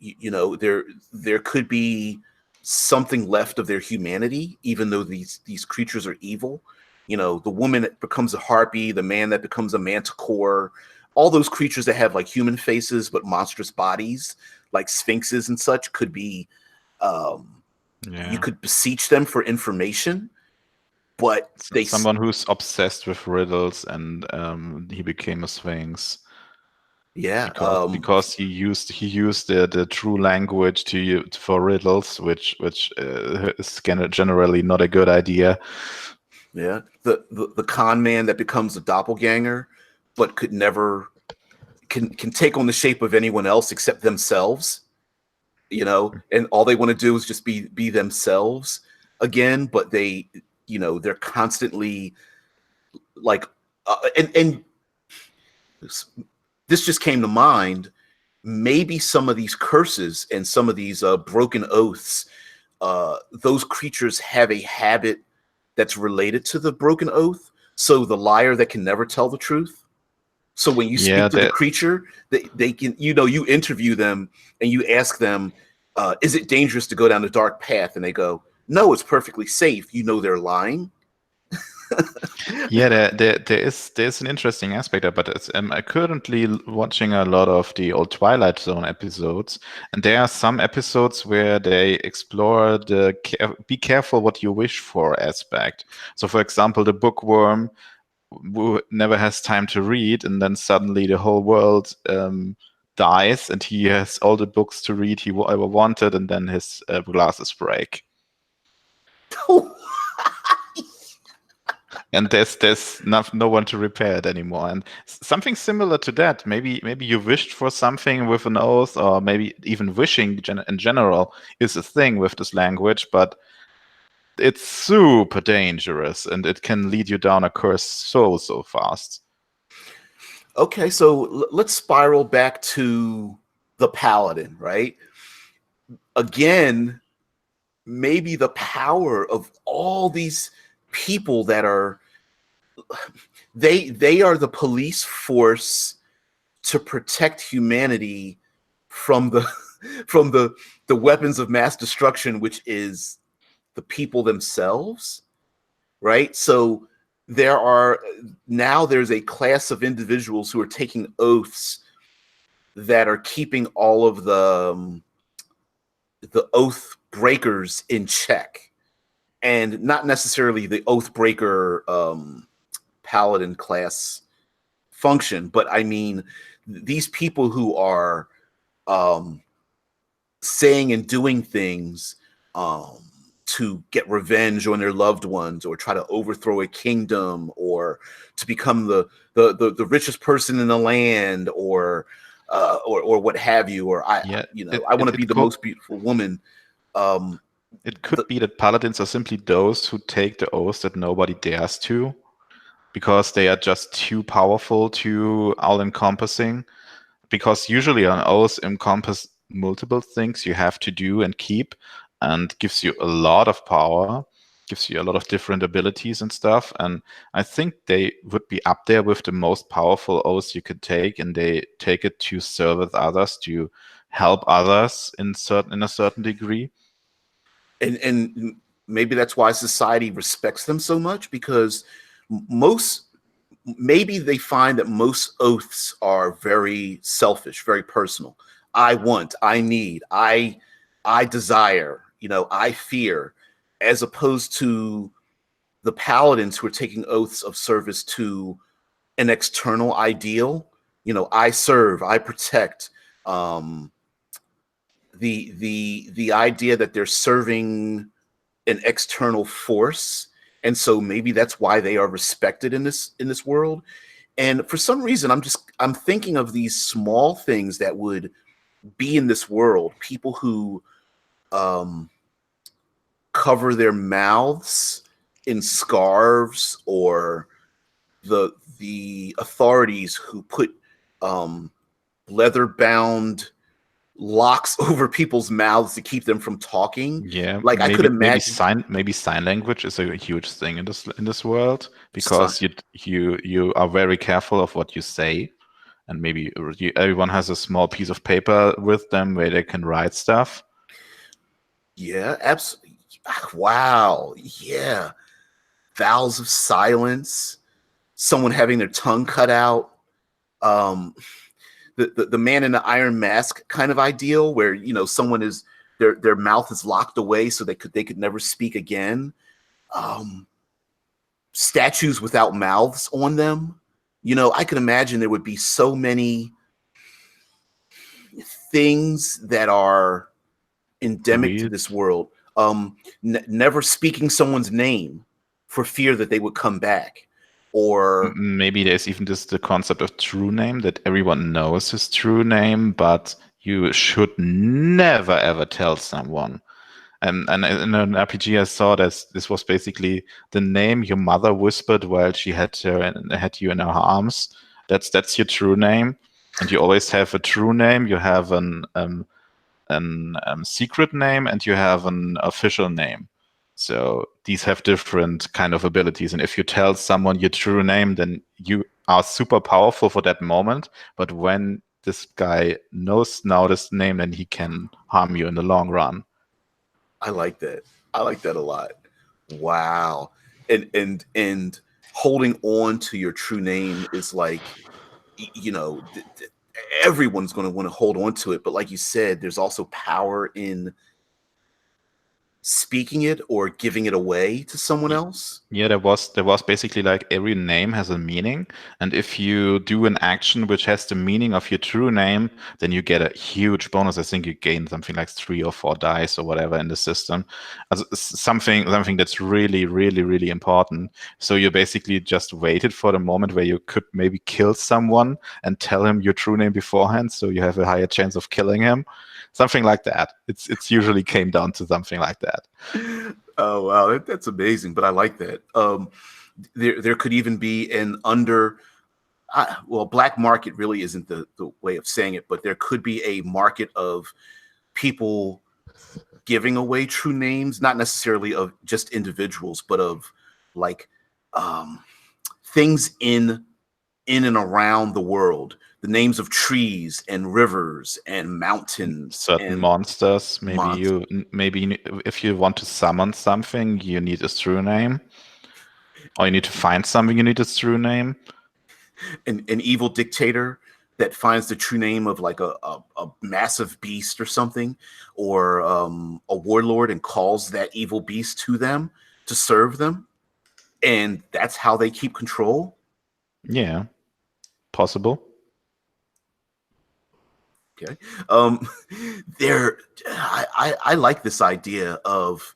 Speaker 1: There could be something left of their humanity, even though these creatures are evil. The woman that becomes a harpy, the man that becomes a manticore, all those creatures that have like human faces but monstrous bodies, like sphinxes and such, could be you could beseech them for information, but
Speaker 2: someone who's obsessed with riddles, and he became a sphinx.
Speaker 1: Yeah,
Speaker 2: because he used the true language for riddles, which is generally not a good idea.
Speaker 1: Yeah, the con man that becomes a doppelganger, but could never can take on the shape of anyone else except themselves. And all they want to do is just be themselves again, but they're constantly like, and this just came to mind. Maybe some of these curses and some of these broken oaths, those creatures have a habit that's related to the broken oath. So the liar that can never tell the truth. So when you speak to the creature, they can, you interview them and you ask them, is it dangerous to go down the dark path? And they go, no, it's perfectly safe. They're lying.
Speaker 2: Yeah, there's an interesting aspect of it. But I'm currently watching a lot of the old Twilight Zone episodes, and there are some episodes where they explore the be careful what you wish for aspect. So, for example, the bookworm who never has time to read, and then suddenly the whole world dies, and he has all the books to read he ever wanted, and then his glasses break. And there's no one to repair it anymore. And something similar to that, maybe you wished for something with an oath, or maybe even wishing in general is a thing with this language, but it's super dangerous, and it can lead you down a curse so fast.
Speaker 1: Okay, so let's spiral back to the paladin, right? Again, maybe the power of all these people that are they are the police force to protect humanity from the from the weapons of mass destruction, which is the people themselves, right? So there's a class of individuals who are taking oaths that are keeping all of the oath breakers in check, and not necessarily the oath breaker paladin class function, but I mean these people who are saying and doing things to get revenge on their loved ones, or try to overthrow a kingdom, or to become the richest person in the land, or what have you, or I want to be the most beautiful woman.
Speaker 2: It could be that paladins are simply those who take the oath that nobody dares to, because they are just too powerful, too all-encompassing. Because usually an oath encompasses multiple things you have to do and keep, and gives you a lot of power, gives you a lot of different abilities and stuff. And I think they would be up there with the most powerful oaths you could take, and they take it to serve others, to help others in a certain degree.
Speaker 1: And maybe that's why society respects them so much, because maybe they find that most oaths are very selfish, very personal. I want, I need, I desire, I fear, as opposed to the paladins who are taking oaths of service to an external ideal. I serve, I protect. The idea that they're serving an external force, and so maybe that's why they are respected in this world. And for some reason, I'm thinking of these small things that would be in this world. People who cover their mouths in scarves, or the authorities who put leather bound locks over people's mouths to keep them from talking.
Speaker 2: Yeah,
Speaker 1: like I could imagine
Speaker 2: maybe sign language is a huge thing in this world, because you are very careful of what you say, and maybe everyone has a small piece of paper with them where they can write stuff.
Speaker 1: Yeah, absolutely. Wow. Yeah. Vows of silence, someone having their tongue cut out. The man in the iron mask kind of ideal, where someone is their mouth is locked away so they could never speak again. Statues without mouths on them. I can imagine there would be so many things that are endemic to this world. Never speaking someone's name for fear that they would come back. Or
Speaker 2: maybe there's even the concept of true name, that everyone knows his true name, but you should never ever tell someone. And in an RPG I saw this was basically the name your mother whispered while she had you in her arms. That's your true name, and you always have a true name. You have an secret name, and you have an official name. So these have different kind of abilities. And if you tell someone your true name, then you are super powerful for that moment. But when this guy knows now this name, then he can harm you in the long run.
Speaker 1: I like that. I like that a lot. Wow. And holding on to your true name is like, everyone's going to want to hold on to it. But like you said, there's also power in speaking it or giving it away to someone else.
Speaker 2: Yeah, there was basically like every name has a meaning, and if you do an action which has the meaning of your true name, then you get a huge bonus. I think you gain something like 3 or 4 dice or whatever in the system. Something that's really, really, really important. So you basically just waited for the moment where you could maybe kill someone and tell him your true name beforehand, so you have a higher chance of killing him. Something like that. It's usually came down to something like that.
Speaker 1: Oh wow, that's amazing. But I like that. There could even be an well, black market really isn't the way of saying it, but there could be a market of people giving away true names, not necessarily of just individuals, but of like things in and around the world, the names of trees and rivers and mountains
Speaker 2: Certain
Speaker 1: and
Speaker 2: monsters. Maybe if you want to summon something, you need a true name, or you need to find something, you need a true name.
Speaker 1: an evil dictator that finds the true name of like a massive beast or something, or a warlord, and calls that evil beast to them to serve them, and that's how they keep control.
Speaker 2: Yeah, possible.
Speaker 1: Okay. There, I like this idea of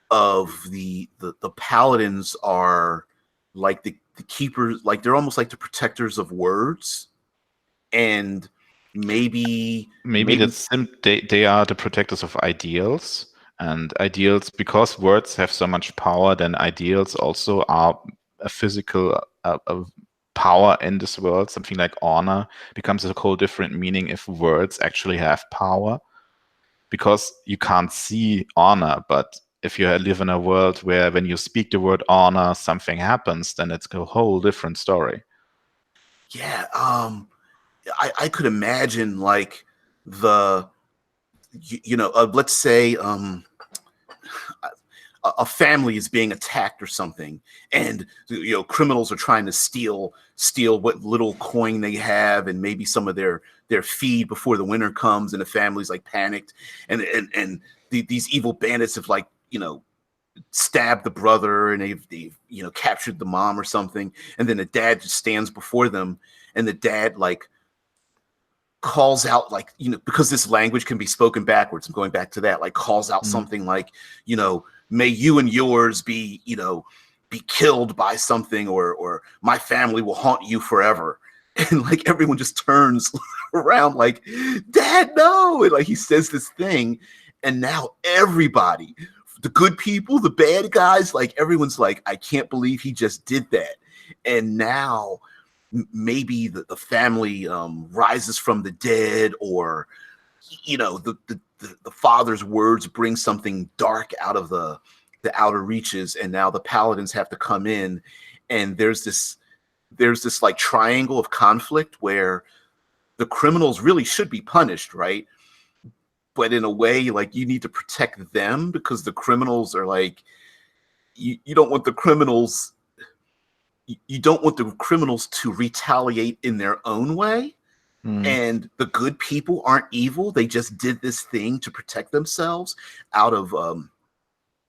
Speaker 1: the paladins are like the keepers, like they're almost like the protectors of words, and maybe
Speaker 2: they are the protectors of ideals, and ideals, because words have so much power, then ideals also are a physical power in this world. Something like honor becomes a whole different meaning if words actually have power, because you can't see honor, but if you live in a world where when you speak the word honor, something happens, then it's a whole different story.
Speaker 1: Yeah. I could imagine like the let's say a family is being attacked or something, and criminals are trying to steal what little coin they have, and maybe some of their feed before the winter comes, and the family's like panicked, and these evil bandits have like stabbed the brother, and they've captured the mom or something, and then the dad just stands before them, and the dad like calls out, like, because this language can be spoken backwards. I'm going back to that, like calls out something like, may you and yours be killed by something, or my family will haunt you forever. And like everyone just turns around like, Dad, no. And like he says this thing, and now everybody, the good people, the bad guys, like everyone's like, I can't believe he just did that. And now maybe the family rises from the dead, or the father's words bring something dark out of the outer reaches, and now the paladins have to come in, and there's this like triangle of conflict where the criminals really should be punished, right? But in a way, like, you need to protect them, because the criminals are like, you don't want the criminals to retaliate in their own way. And the good people aren't evil. They just did this thing to protect themselves out of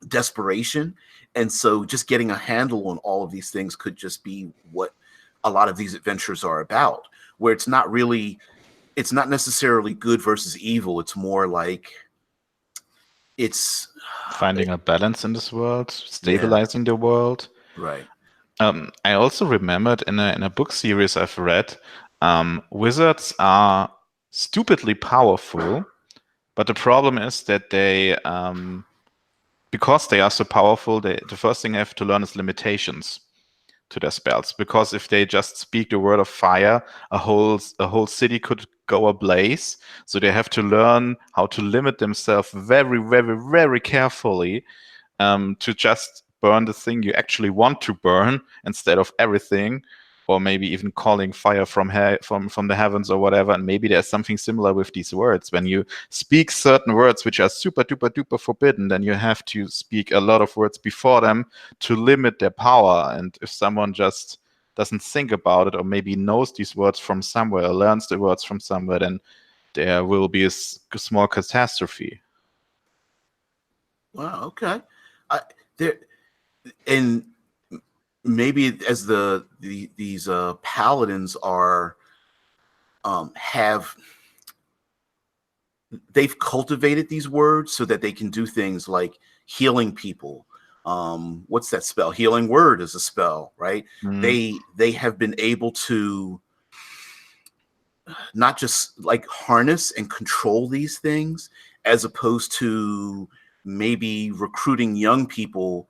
Speaker 1: desperation. And so just getting a handle on all of these things could just be what a lot of these adventures are about, where it's not necessarily good versus evil. It's more like it's
Speaker 2: finding a balance in this world, stabilizing the world.
Speaker 1: Right.
Speaker 2: I also remembered in a book series I've read, wizards are stupidly powerful, but the problem is that they, because they are so powerful, the first thing they have to learn is limitations to their spells. Because if they just speak the word of fire, a whole city could go ablaze. So they have to learn how to limit themselves very, very, very carefully, to just burn the thing you actually want to burn instead of everything, or maybe even calling fire from the heavens or whatever. And maybe there's something similar with these words. When you speak certain words which are super duper duper forbidden, then you have to speak a lot of words before them to limit their power. And if someone just doesn't think about it, or maybe knows these words from somewhere, or learns the words from somewhere, then there will be a small catastrophe.
Speaker 1: Wow. Okay. There and maybe as these paladins are have they've cultivated these words so that they can do things like healing people. What's that spell? Healing word is a spell, right?
Speaker 2: Mm.
Speaker 1: They have been able to not just like harness and control these things, as opposed to maybe recruiting young people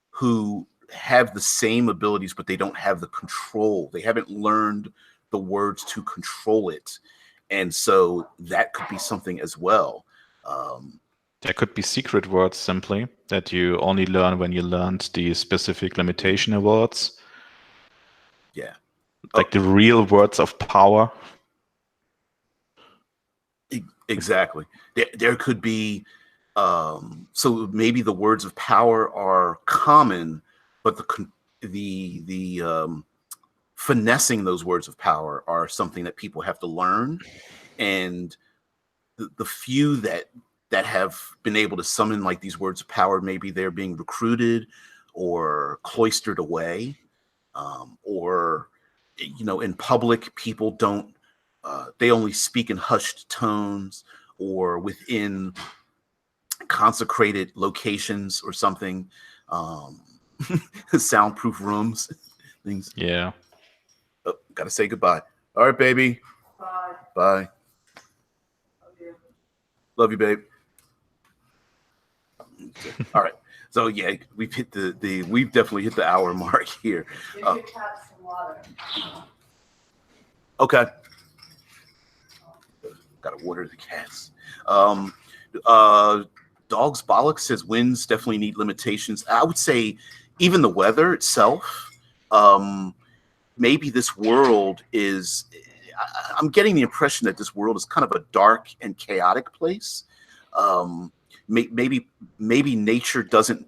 Speaker 1: who have the same abilities, but they don't have the control. They haven't learned the words to control it. And so that could be something as well. Um,
Speaker 2: There could be secret words simply that you only learn when you learned the specific limitation awards,
Speaker 1: yeah.
Speaker 2: like
Speaker 1: Oh,
Speaker 2: the real words of power.
Speaker 1: exactly. There could be, so maybe the words of power are common, but the finessing those words of power are something that people have to learn. And the few that have been able to summon like these words of power, maybe they're being recruited or cloistered away, or in public people don't they only speak in hushed tones or within consecrated locations or something, um soundproof rooms, things.
Speaker 2: Yeah.
Speaker 1: Oh, gotta say goodbye. All right, baby. Bye. Love you, babe. All right. So yeah, we've hit we've definitely hit the hour mark here. Okay. Gotta water the cats. Um, Dog's Bollock says winds definitely need limitations. I would say even the weather itself. Maybe this world is. I'm getting the impression that this world is kind of a dark and chaotic place. Um, maybe nature doesn't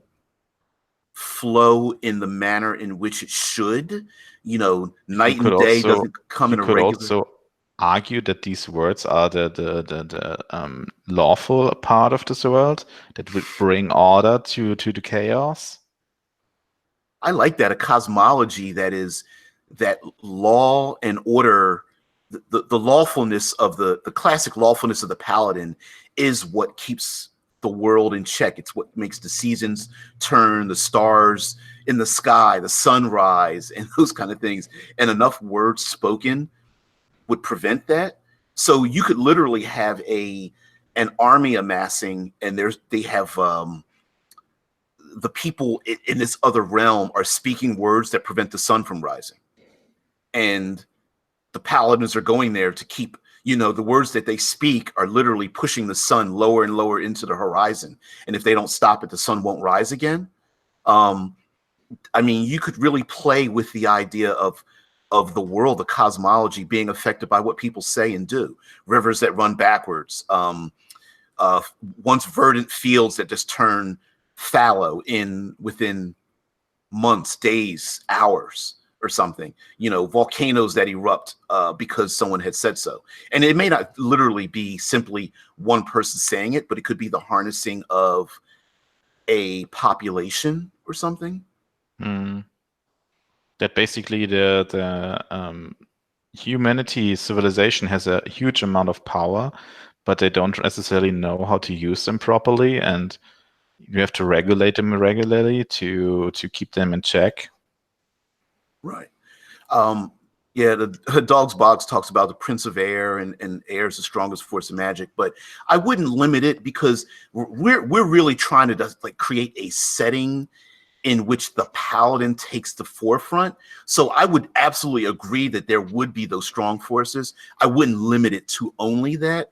Speaker 1: flow in the manner in which it should.
Speaker 2: You
Speaker 1: Night
Speaker 2: could
Speaker 1: and day
Speaker 2: also
Speaker 1: doesn't come
Speaker 2: you
Speaker 1: in a
Speaker 2: could
Speaker 1: regular.
Speaker 2: also argue that these words are the lawful part of this world that would bring order to the chaos.
Speaker 1: I like that, a cosmology that is that law and order, the lawfulness of the classic lawfulness of the paladin is what keeps the world in check. It's what makes the seasons turn, the stars in the sky, the sunrise, and those kind of things. And enough words spoken would prevent that. So you could literally have an army amassing, and they have the people in this other realm are speaking words that prevent the sun from rising, and the paladins are going there to keep, the words that they speak are literally pushing the sun lower and lower into the horizon, and if they don't stop it, the sun won't rise again. um I mean, you could really play with the idea of the world, the cosmology being affected by what people say and do. Rivers that run backwards, uh once verdant fields that just turn fallow in within months, days, hours, or something. Volcanoes that erupt because someone had said so. And it may not literally be simply one person saying it, but it could be the harnessing of a population or something.
Speaker 2: Mm. That basically the humanity civilization has a huge amount of power, but they don't necessarily know how to use them properly, and you have to regulate them regularly to keep them in check.
Speaker 1: Right. Um, yeah, the Dog's Box talks about the Prince of Air, and air is the strongest force of magic, but I wouldn't limit it because we're really trying to just like create a setting in which the paladin takes the forefront. So I would absolutely agree that there would be those strong forces. I wouldn't limit it to only that.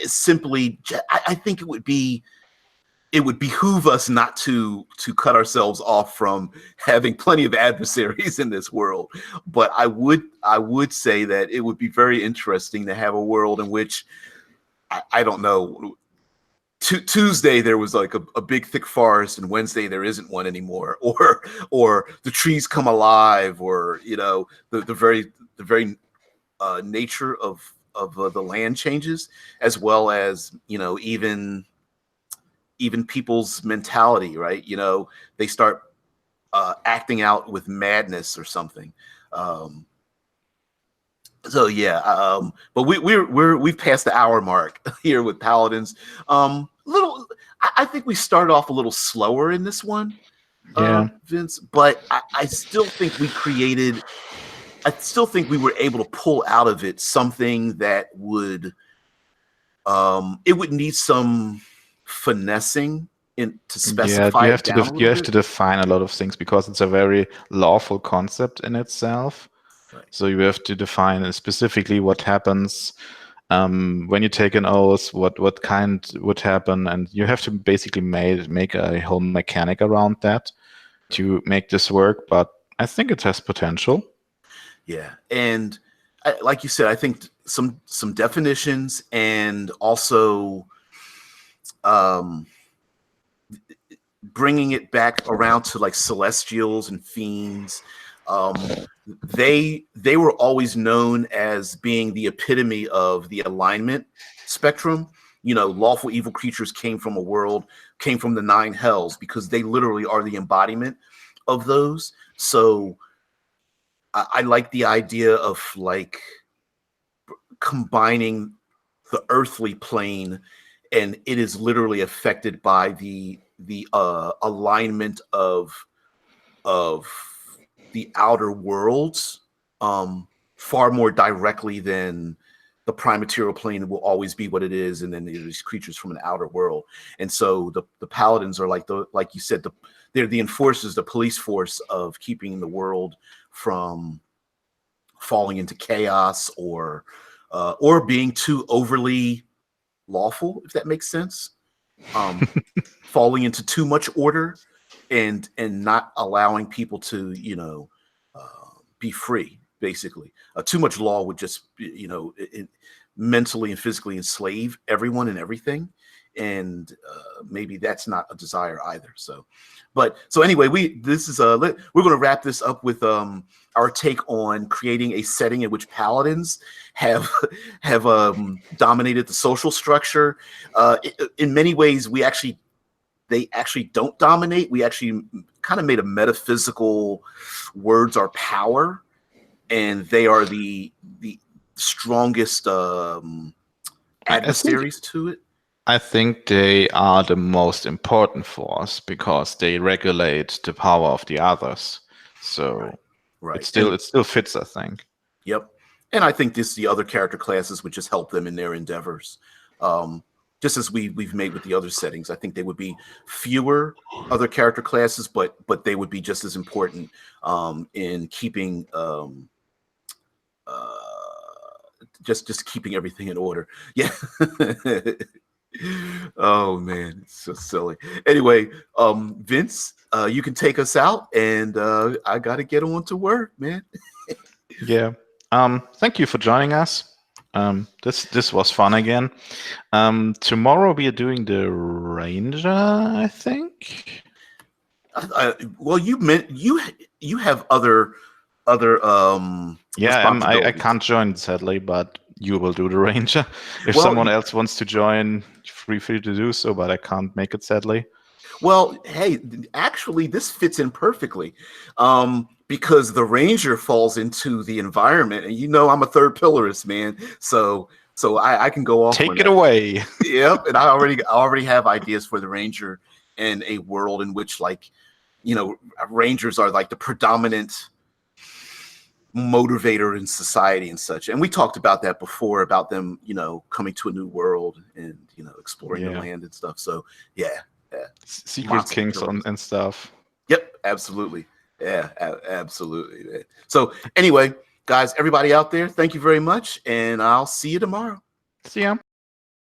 Speaker 1: Simply, I think it would behoove us not to cut ourselves off from having plenty of adversaries in this world. But I would say that it would be very interesting to have a world in which I don't know. Tuesday there was like a big thick forest, and Wednesday there isn't one anymore, or the trees come alive, or the very nature of the land changes, as well as even even people's mentality, right? You know, they start acting out with madness or something. So yeah, but we've passed the hour mark here with Paladins. Little, I think we started off a little slower in this one, Vince, but I still think we created. I still think we were able to pull out of it something that would, it would need some finessing in to specify it down a
Speaker 2: you
Speaker 1: little
Speaker 2: have
Speaker 1: bit.
Speaker 2: to define a lot of things because it's a very lawful concept in itself.
Speaker 1: Right.
Speaker 2: So you have to define specifically what happens when you take an oath, what kind would happen, and you have to basically make a whole mechanic around that to make this work. But I think it has potential.
Speaker 1: Yeah, and like you said, I think some definitions and also bringing it back around to like celestials and fiends. They were always known as being the epitome of the alignment spectrum. You know, lawful evil creatures came from the 9 hells because they literally are the embodiment of those. So I like the idea of like combining the earthly plane, and it is literally affected by the alignment of the outer worlds far more directly than the prime material plane will always be what it is, and then there's creatures from an outer world. And so the paladins are like you said, they're the enforcers, the police force of keeping the world from falling into chaos or being too overly lawful, if that makes sense. Falling into too much order and not allowing people to, you know, be free. Basically, too much law would just, you know, mentally and physically enslave everyone and everything, and maybe that's not a desire either. So, so anyway, we're going to wrap this up with our take on creating a setting in which paladins have dominated the social structure. In many ways, they actually don't dominate. We actually kind of made a metaphysical words are power, and they are the strongest adversaries to it.
Speaker 2: I think they are the most important force because they regulate the power of the others. So
Speaker 1: right.
Speaker 2: it still fits, I think.
Speaker 1: Yep. And I think the other character classes would just help them in their endeavors. Just as we've made with the other settings, I think they would be fewer other character classes, but they would be just as important in keeping just keeping everything in order. Yeah. Oh man, it's so silly. Anyway, Vince, you can take us out, and I gotta get on to work, man.
Speaker 2: Yeah. Thank you for joining us. This was fun again. Tomorrow we are doing the Ranger, I think.
Speaker 1: Well, you have other
Speaker 2: I can't join, sadly, but you will do the Ranger. If someone else wants to join, free to do so, but I can't make it, sadly.
Speaker 1: Well, hey, actually, this fits in perfectly because the Ranger falls into the environment, and you know I'm a third pillar-ist, man. So I can go off.
Speaker 2: Take it away.
Speaker 1: Yep, and I already have ideas for the Ranger in a world in which, like, you know, Rangers are like the predominant motivator in society and such. And we talked about that before, about them, you know, coming to a new world and, you know, exploring the land and stuff. So yeah.
Speaker 2: Secret kings and stuff.
Speaker 1: Yep, absolutely. Yeah, absolutely, man. So anyway, guys, everybody out there, thank you very much, and I'll see you tomorrow.
Speaker 2: See ya.